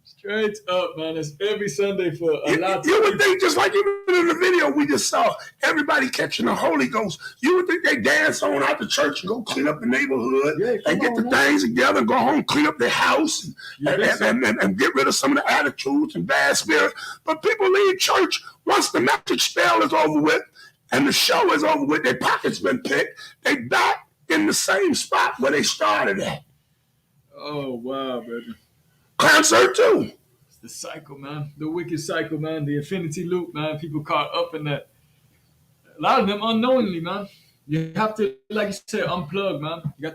Straight up, man. It's every Sunday for a lot. You would think, just like even in the video we just saw, everybody catching the Holy Ghost. You would think they dance on out the church and go clean up the neighborhood and get the things together and go home, clean up their house and get rid of some of the attitudes and bad spirit. But people leave church once the magic spell is over with and the show is over with, their pockets been picked, they back in the same spot where they started at. Oh, wow, brother. Concert too. It's the cycle, man. The wicked cycle, man. The infinity loop, man. People caught up in that. A lot of them unknowingly, man. You have to, like you said, unplug, man. You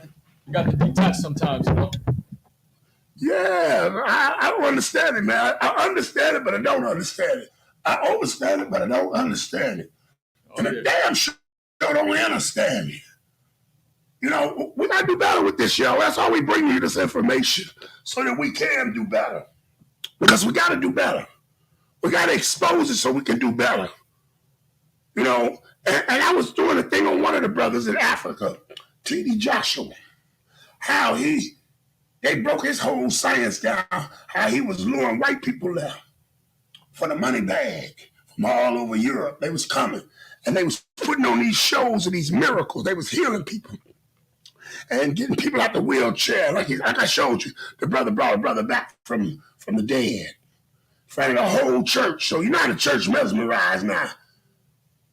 got to detach sometimes, you know? Yeah, I don't understand it, man. I understand it, but I don't understand it. I understand it, but I don't understand it. And I damn sure don't understand it. You know, we got to do better with this, yo. That's why we bring you this information, so that we can do better. Because we got to do better. We got to expose it so we can do better. You know, and I was doing a thing on one of the brothers in Africa, T.D. Joshua, how they broke his whole science down, how he was luring white people there for the money bag from all over Europe. They was coming, and they was putting on these shows of these miracles. They was healing people and getting people out the wheelchair. Like I showed you, the brother brought a brother back from the dead in front of the whole church. So you're not a church mesmerized now.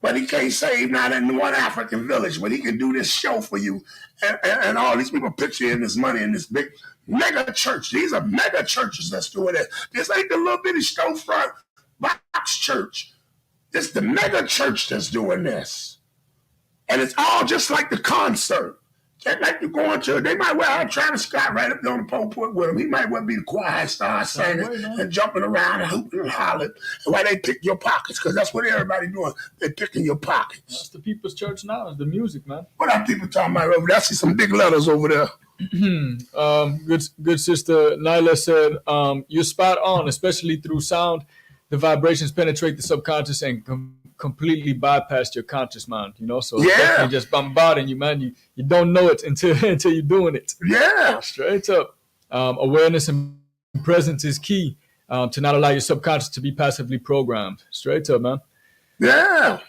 But he can't save not in one African village, but he can do this show for you. And all these people picture in this money in this big mega church. These are mega churches that's doing it. This ain't the little bitty storefront box church. This the mega church that's doing this. And it's all just like the concert. Like you're going to, they might well have Travis Scott right up there on the pulpit with him. He might well be the choir star singing and jumping around and hooping and hollering. And why they pick your pockets, because that's what everybody doing. They picking your pockets. That's the people's church now, is the music, man. What are people talking about over there? I see some big letters over there. Good sister Nyla said, you're spot on, especially through sound. The vibrations penetrate the subconscious and completely bypass your conscious mind, you know? So it's definitely just bombarding you, man. You don't know it until you're doing it. Yeah. Straight up. Awareness and presence is key to not allow your subconscious to be passively programmed. Straight up, man. Yeah.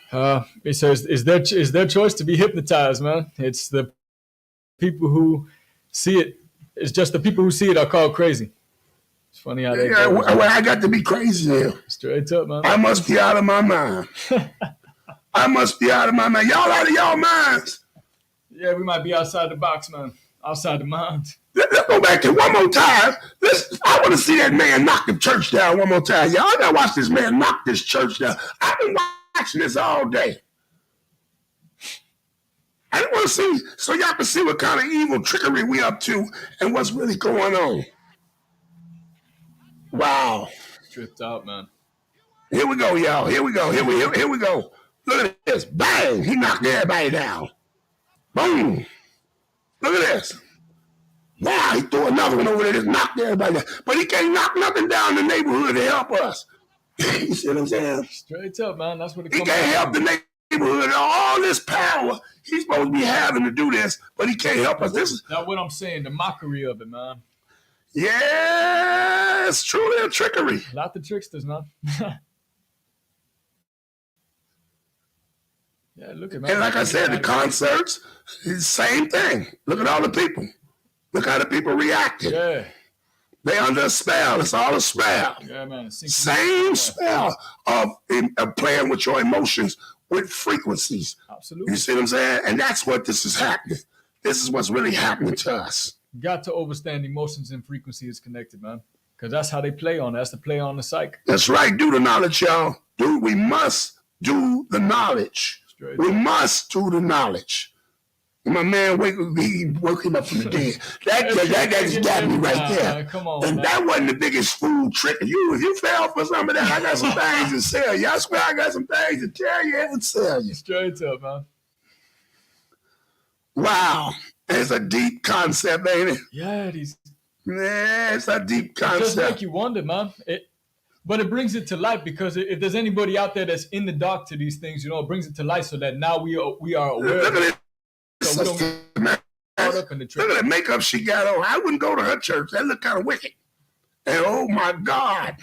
It says, is their choice to be hypnotized, man. It's the people who see it. It's just the people who see it are called crazy. It's funny how they go. Well, I got to be crazy now. Straight up, man. I must be out of my mind. I must be out of my mind. Y'all out of y'all minds. Yeah, we might be outside the box, man. Outside the mind. Let's go back to one more time. I want to see that man knock the church down one more time. Y'all gotta watch this man knock this church down. I've been watching this all day. I want to see, so y'all can see what kind of evil trickery we up to and what's really going on. Wow. Tripped out, man. Here we go, y'all. Here we go. Here we go. Look at this. Bang. He knocked everybody down. Boom. Look at this. Wow, he threw another one over there. Just knocked everybody down. But he can't knock nothing down in the neighborhood to help us. You see what I'm saying? Straight up, man. That's what it He comes can't help the neighborhood. All this power he's supposed to be having to do this, but he can't help us. This is that's what I'm saying. The mockery of it, man. Yeah, it's truly a trickery. Not the tricksters, man. Yeah, look at man. And like I said, the concerts, same thing. Look at all the people. Look how the people reacted. Yeah. They under a spell. It's all a spell. Yeah, man. Same spell of playing with your emotions with frequencies. Absolutely. You see what I'm saying? And that's what this is happening. This is what's really happening to us. Got to understand emotions and frequency is connected, man. Because that's how they play on it. That's the play on the psyche. That's right. Do the knowledge, y'all. We must do the knowledge. Straight we must do the knowledge. My man woke him up from the dead. That just got me right there. Come on, and man. that wasn't the biggest fool trick. If you fell for some of that, I got some things to sell you. I swear I got some things to tell you and sell you. Straight up, man. Wow. It's a deep concept, ain't it? Yeah, Yeah, it's a deep It just concept. make you wonder, man. But it brings it to light, because if there's anybody out there that's in the dark to these things, it brings it to light so that now we are aware. Look at it. So we don't get caught up in the trick. Look at the makeup she got on. I wouldn't go to her church. That looked kind of wicked. And oh my God,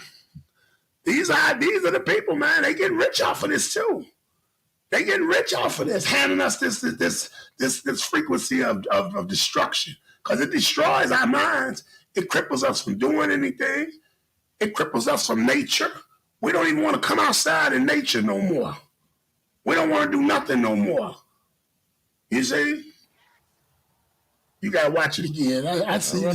these are the people, man. They getting rich off of this too. They getting rich off of this, handing us this frequency of destruction, because it destroys our minds. It cripples us from doing anything. It cripples us from nature. We don't even want to come outside in nature no more. We don't want to do nothing no more. You see? You got to watch it again. I see you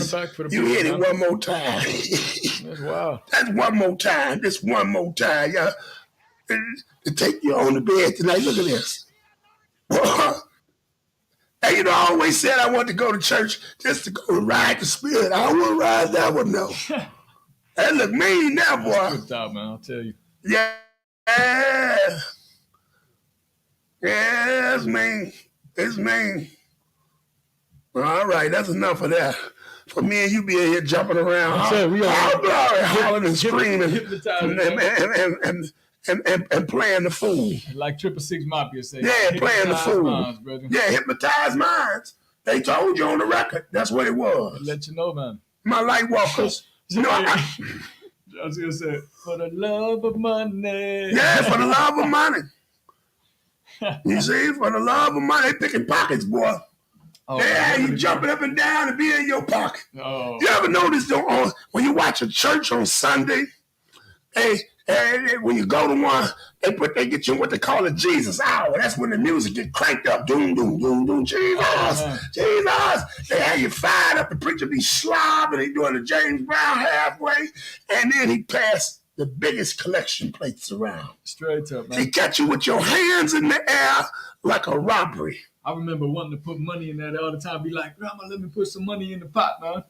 hit it one more time. That's wild. That's one more time. Just one more time. Yeah. To take you on the bed tonight. Look at this. Hey, I always said I wanted to go to church just to go to ride the spirit. I don't want to ride that one, no. That look mean now, boy. Good job, man. I'll tell you. Yeah. Yeah, it's mean. It's mean. All right, that's enough of that. For me and you being here jumping around, hollering and screaming, and playing the fool. Like 666 Mafia said. Yeah, playing the fool. Minds, yeah, hypnotized minds. They told you on the record. That's what it was. Let you know, man. My Lightwalkers. I was going to say, for the love of money. Yeah, for the love of money. You see, for the love of money, they picking pockets, boy. Oh, they had you jumping up and down and be in your pocket. Oh. You ever notice when you watch a church on Sunday, when you go to one, they get you what they call a Jesus hour. That's when the music get cranked up. Doom, doom, doom, doom. Jesus, Jesus. They have you fired up. The preacher be slobbing. He doing the James Brown halfway. And then he passed the biggest collection plates around. Straight up, man. He catch you with your hands in the air like a robbery. I remember wanting to put money in there all the time. Be like, Grandma, let me put some money in the pot, man.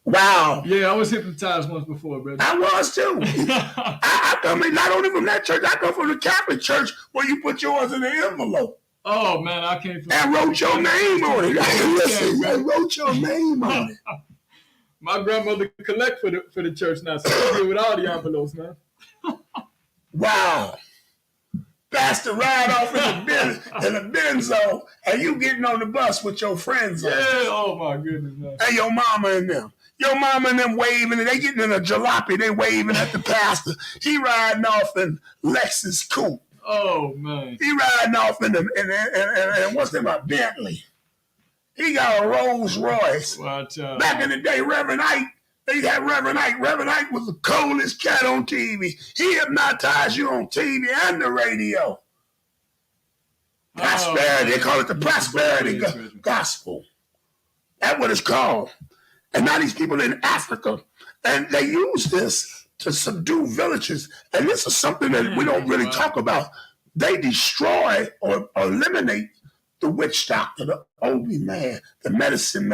Wow. Yeah, I was hypnotized once before, brother. I was too. I mean, not only from that church, I come from the Catholic church where you put yours in the envelope. Oh, man, I came from... And wrote your name on it. Listen, I wrote your name on it. My grandmother collect for the church now, so I deal with all the envelopes, man. Wow. Pastor ride off in the Benzo, and you getting on the bus with your friends. Yeah, oh my goodness, man. And your mama and them. Your mama and them waving, and they getting in a jalopy, they waving at the pastor. He riding off in Lexus coupe. Oh, man. He riding off in and what's that about Bentley? He got a Rolls Royce. Watch out. Back in the day, Reverend Ike, they had Reverend Ike. Reverend Ike was the coolest cat on TV. He hypnotized you on TV and the radio. Prosperity. They call it the prosperity gospel. That's what it's called. And now these people in Africa, and they use this to subdue villages. And this is something that we don't really talk about. They destroy or eliminate the witch doctor, the Obi man, the medicine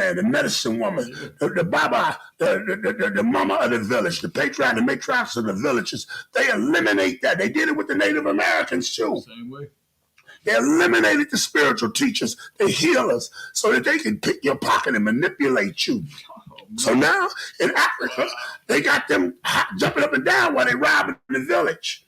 woman, the Baba, the mama of the village, the patriarch, the matriarchs of the villages. They eliminate that. They did it with the Native Americans too. Same way. They eliminated the spiritual teachers, the healers, so that they can pick your pocket and manipulate you. So now in Africa, they got them jumping up and down while they robbing the village.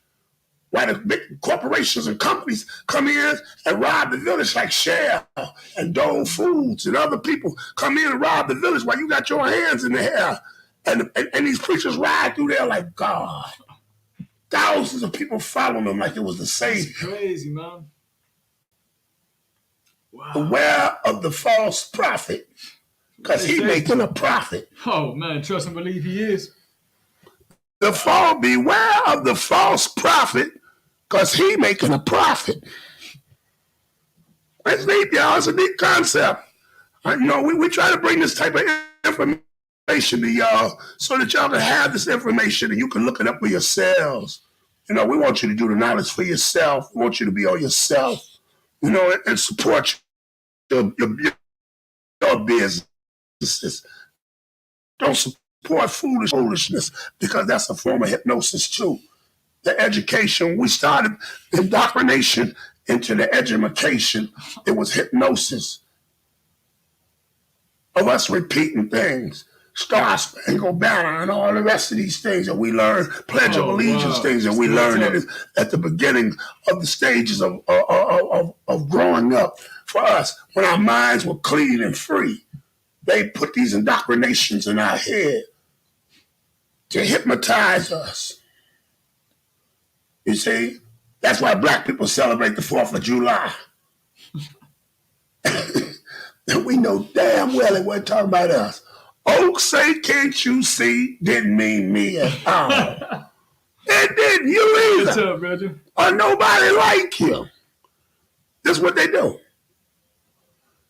While the big corporations and companies come in and rob the village like Shell and Dole Foods and other people come in and rob the village while you got your hands in the hair. And these preachers ride through there like God. Thousands of people following them like it was the Savior. That's crazy, man. Wow. Beware of the false prophet, because he's making a profit. Oh, man, trust and believe he is. Beware of the false prophet, because he making a profit. That's deep, y'all. It's a deep concept. We try to bring this type of information to y'all so that y'all can have this information and you can look it up for yourselves. We want you to do the knowledge for yourself. We want you to be on yourself, and support your businesses. Don't support foolishness, because that's a form of hypnosis too. The education, we started indoctrination into the education. It was hypnosis of us repeating things. Star Spangled Banner and all the rest of these things that we learn, Pledge of Allegiance things that we learned at the beginning of the stages of growing up for us. When our minds were clean and free, they put these indoctrinations in our head to hypnotize us. You see? That's why black people celebrate the 4th of July. And we know damn well it wasn't talking about us. Oaks say, can't you see, didn't mean me at all. It didn't you either. What's up, brother? Or nobody like you. That's what they do.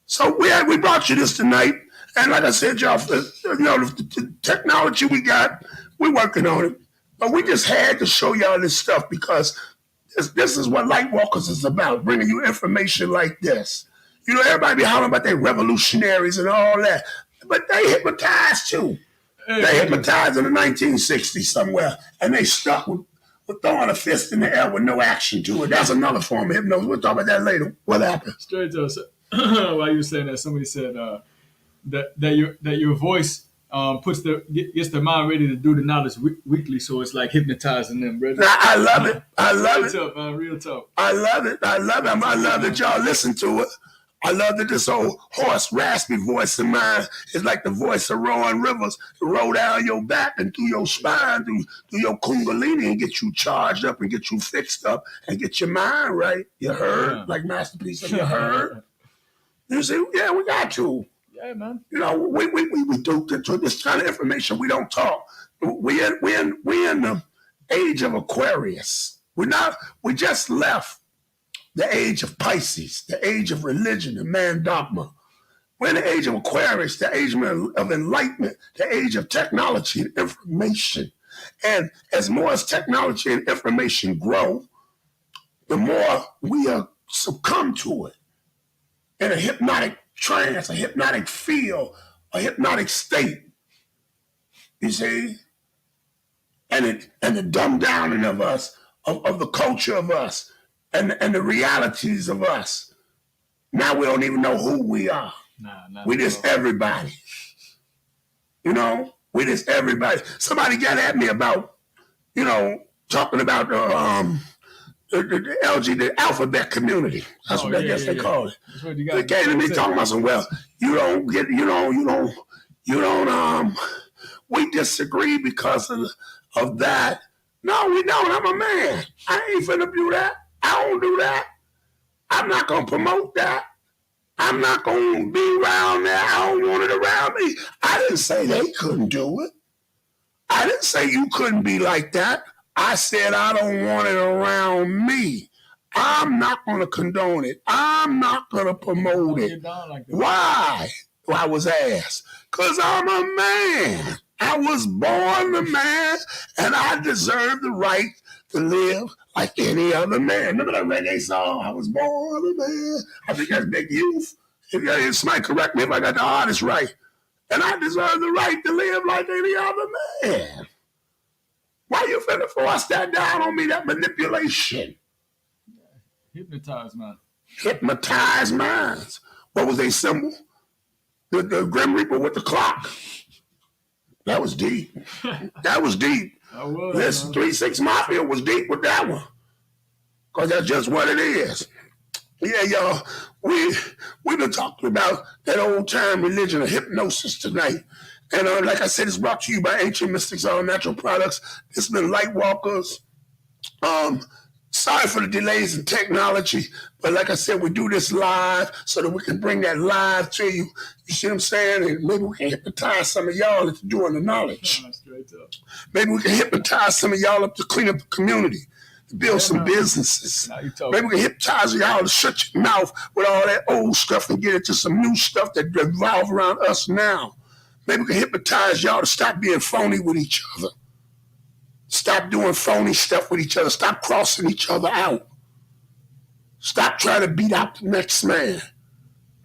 So we brought you this tonight. And like I said, y'all, the technology we got, we're working on it. But we just had to show y'all this stuff because this is what Lightwalkers is about, bringing you information like this. You know, everybody be hollering about their revolutionaries and all that. But they hypnotized too. They hypnotized in the 1960s somewhere. And they stuck with throwing a fist in the air with no action to it. That's another form of hypnosis. We'll talk about that later. What happened? Straight to us. While you were saying that, somebody said that your voice gets the mind ready to do the knowledge weekly, so it's like hypnotizing them, brother. Now, I love it. I love it. Real tough, man. Real tough. I love it. I love it. I love that y'all listen to it. I love that this old hoarse, raspy voice of mine is like the voice of rolling rivers to roll down your back and through your spine, through your kundalini and get you charged up and get you fixed up and get your mind right. You heard? Yeah. Like Masterpiece said, you heard? You see, yeah, we got to. Yeah, man. You know, we do this kind of information. We don't talk. We in the age of Aquarius. We just left the age of Pisces, the age of religion and man dogma. We're in the age of Aquarius, the age of enlightenment, the age of technology and information. And as more as technology and information grow, the more we succumb to it in a hypnotic trance, a hypnotic feel, a hypnotic state. You see? And the dumb downing of us, of the culture of us, and the realities of us. Now we don't even know who we are. We just everybody. You know? We just everybody. Somebody got at me about, talking about the LG, the alphabet community. That's what I guess they call it. They came to me talking about some, well, we disagree because of that. No, we don't. I'm a man. I ain't finna do that. I don't do that. I'm not gonna promote that. I'm not gonna be around there. I don't want it around me. I didn't say they couldn't do it. I didn't say you couldn't be like that. I said I don't want it around me. I'm not going to condone it. I'm not going to promote it. Why? I was asked. Because I'm a man. I was born a man, and I deserve the right to live like any other man. Remember that reggae song? I was born a man. I think that's Big Youth. If somebody correct me if I got the artist right. And I deserve the right to live like any other man. Why you finna force that down on me, that manipulation? Hypnotize, man. Hypnotize minds. What was their symbol? The Grim Reaper with the clock. That was deep. That was deep. This 3-6 Mafia was deep with that one. Because that's just what it is. Yeah, y'all, we've been talking about that old time religion of hypnosis tonight. And like I said, it's brought to you by Ancient Mystics, All Natural Products. It's been Lightwalkers. Sorry for the delays in technology, but like I said, we do this live so that we can bring that live to you. You see what I'm saying? And maybe we can hypnotize some of y'all into doing the knowledge. Maybe we can hypnotize some of y'all up to clean up the community, to build some businesses. Maybe we can hypnotize y'all to shut your mouth with all that old stuff and get into some new stuff that revolve around us now. Maybe we can hypnotize y'all to stop being phony with each other. Stop doing phony stuff with each other. Stop crossing each other out. Stop trying to beat out the next man.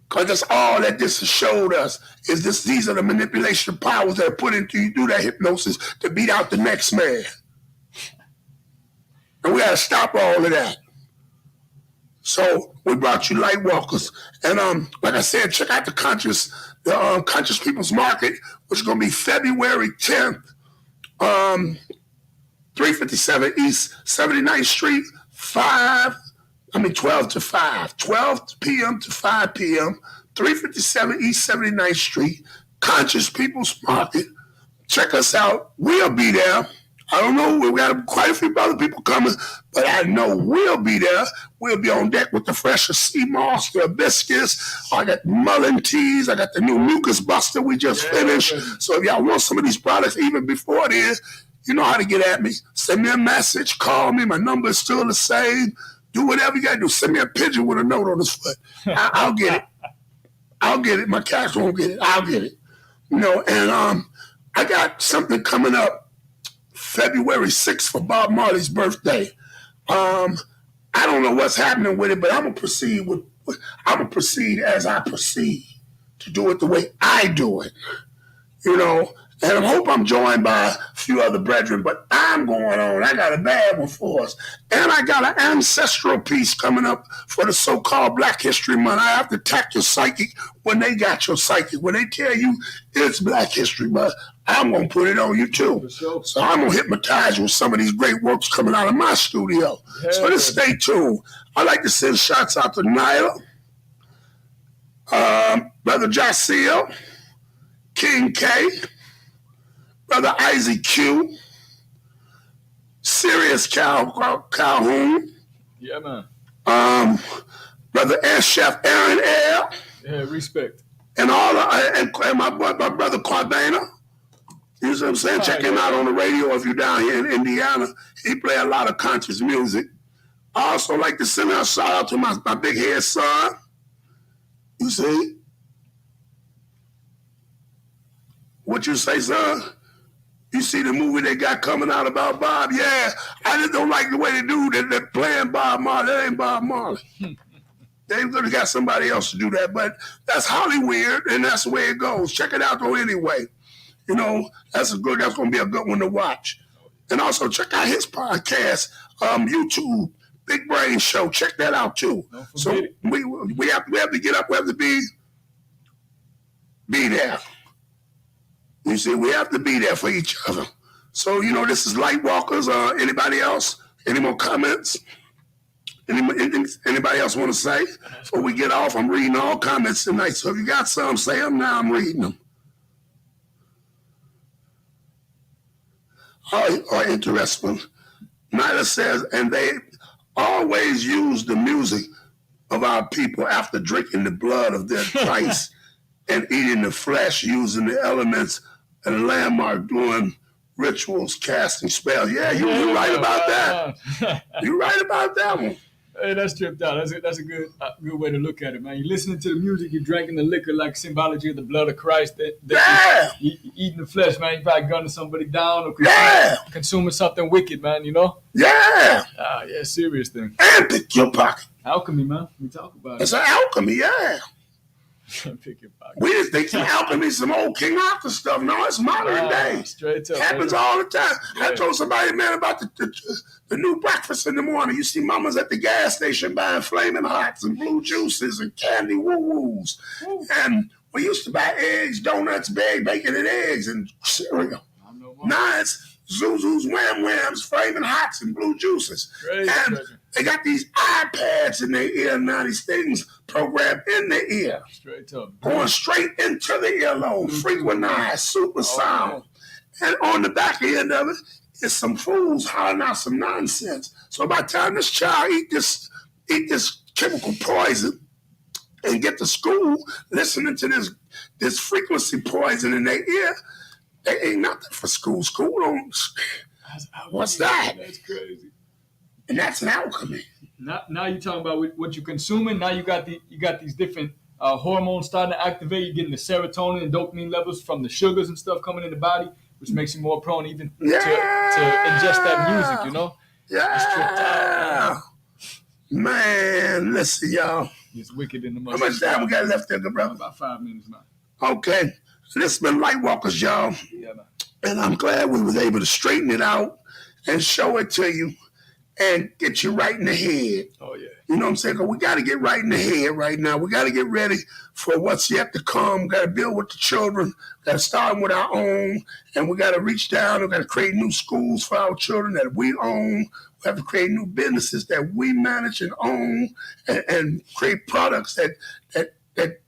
Because that's all that this has showed us. These are the manipulation powers that are put into you through that hypnosis to beat out the next man. And we got to stop all of that. So we brought you Lightwalkers. And like I said, check out the Conscious People's Market. which is going to be February 10th. 357 East 79th Street, 12 to 5. 12 p.m. to 5 p.m. 357 East 79th Street, Conscious People's Market. Check us out. We'll be there. I don't know. We got quite a few other people coming, but I know we'll be there. We'll be on deck with the freshest sea moss, the hibiscus. I got mullein teas. I got the new mucus buster we just finished. So if y'all want some of these products even before then, you know how to get at me. Send me a message. Call me. My number is still the same. Do whatever you got to do. Send me a pigeon with a note on his foot. I'll get it. I'll get it. My cats won't get it. I'll get it. You know, and I got something coming up February 6th for Bob Marley's birthday. I don't know what's happening with it, but I'm gonna proceed as I proceed to do it the way I do it. You know, and I hope I'm joined by a few other brethren, but I'm going on. I got a bad one for us. And I got an ancestral piece coming up for the so-called Black History Month. I have to attack your psychic when they got your psychic. When they tell you it's Black History Month, I'm going to put it on you too. So I'm going to hypnotize you with some of these great works coming out of my studio. So just stay tuned. I like to send shots out to Nyla, Brother Jasiel, King K, Brother Isaac Q, Sirius Calhoun. Yeah, man. Brother Air Chef Aaron Air. Yeah, respect. And all and my brother Cardana. You know what I'm saying? Check him out on the radio if you're down here in Indiana. He play a lot of conscious music. I also like to send a shout out to my big head son. You see? What you say, son? You see the movie they got coming out about Bob? Yeah, I just don't like the way they do that. They're playing Bob Marley. That ain't Bob Marley. They could have got somebody else to do that, but that's Hollywood, and that's the way it goes. Check it out though anyway. You know, that's going to be a good one to watch. And also check out his podcast, YouTube, Big Brain Show. Check that out too. So we have to get up. We have to be there. You see, we have to be there for each other. So, you know, this is Lightwalkers. Anybody else? Any more comments? Anybody else want to say? Before we get off, I'm reading all comments tonight. So if you got some, say them now. I'm reading them. Or interesting. Nyla says, and they always use the music of our people after drinking the blood of their Christ and eating the flesh, using the elements and the landmark, doing rituals, casting spells. Yeah, you're right about that. You're right about that one. Hey, that's tripped out. That's a good way to look at it, man. You're listening to the music, you're drinking the liquor like symbology of the blood of Christ. You eating the flesh, man. You probably gunning somebody down or consuming something wicked, man, you know? Yeah. Yeah, serious thing. And pick your pocket. Alchemy, man. We talk about it. It's an alchemy, yeah. Pick your pocket. We just think some alchemy, some old King Arthur stuff. No, it's modern day. Straight up. Happens all the time. Yeah. I told somebody, man, about the new breakfast in the morning. You see mamas at the gas station buying Flaming Hots and blue juices and candy woo-woos. And we used to buy eggs, donuts, bacon, and eggs and cereal. Now it's Zuzu's, Wham Whams, Flaming Hots, and blue juices. And they got these iPads in their ear now, these things programmed in their ear. Straight up. Going straight into the earlobe, frequentized, super sound. And on the back end of it is some fools hollering out some nonsense. So by the time this child eat this chemical poison and get to school listening to this frequency poison in their ear, they ain't nothing for school. School don't. What's that? That's crazy. And that's an alchemy. Now you're talking about what you're consuming. Now you got these different hormones starting to activate. You're getting the serotonin and dopamine levels from the sugars and stuff coming in the body, which makes you more prone even to ingest that music, you know? Yeah. Man, listen, y'all. It's wicked in the How much time we got left there, good brother? About 5 minutes, man. Okay. So this has been Lightwalkers, y'all. Yeah, man. And I'm glad we was able to straighten it out and show it to you and get you right in the head. Oh, yeah. You know what I'm saying? Because we got to get right in the head right now. We got to get ready for what's yet to come. We got to build with the children. Got to start with our own. And we got to reach down. We got to create new schools for our children that we own. We have to create new businesses that we manage and own, and create products that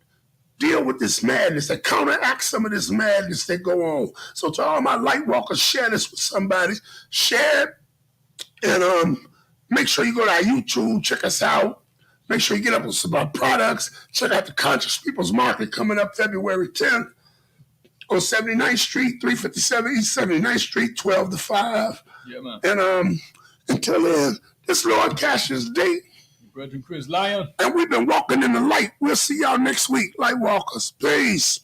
deal with this madness, that counteract some of this madness that go on. So to all my Lightwalkers, share this with somebody. Share it. And make sure you go to our YouTube, check us out. Make sure you get up with some of our products. Check out the Conscious People's Market coming up February 10th on 79th Street, 357 East 79th Street, 12 to 5. Yeah, man. And until then, this Lord CASHUS Day. Brethren Chris Lyon. And we've been walking in the light. We'll see y'all next week, Lightwalkers. Peace.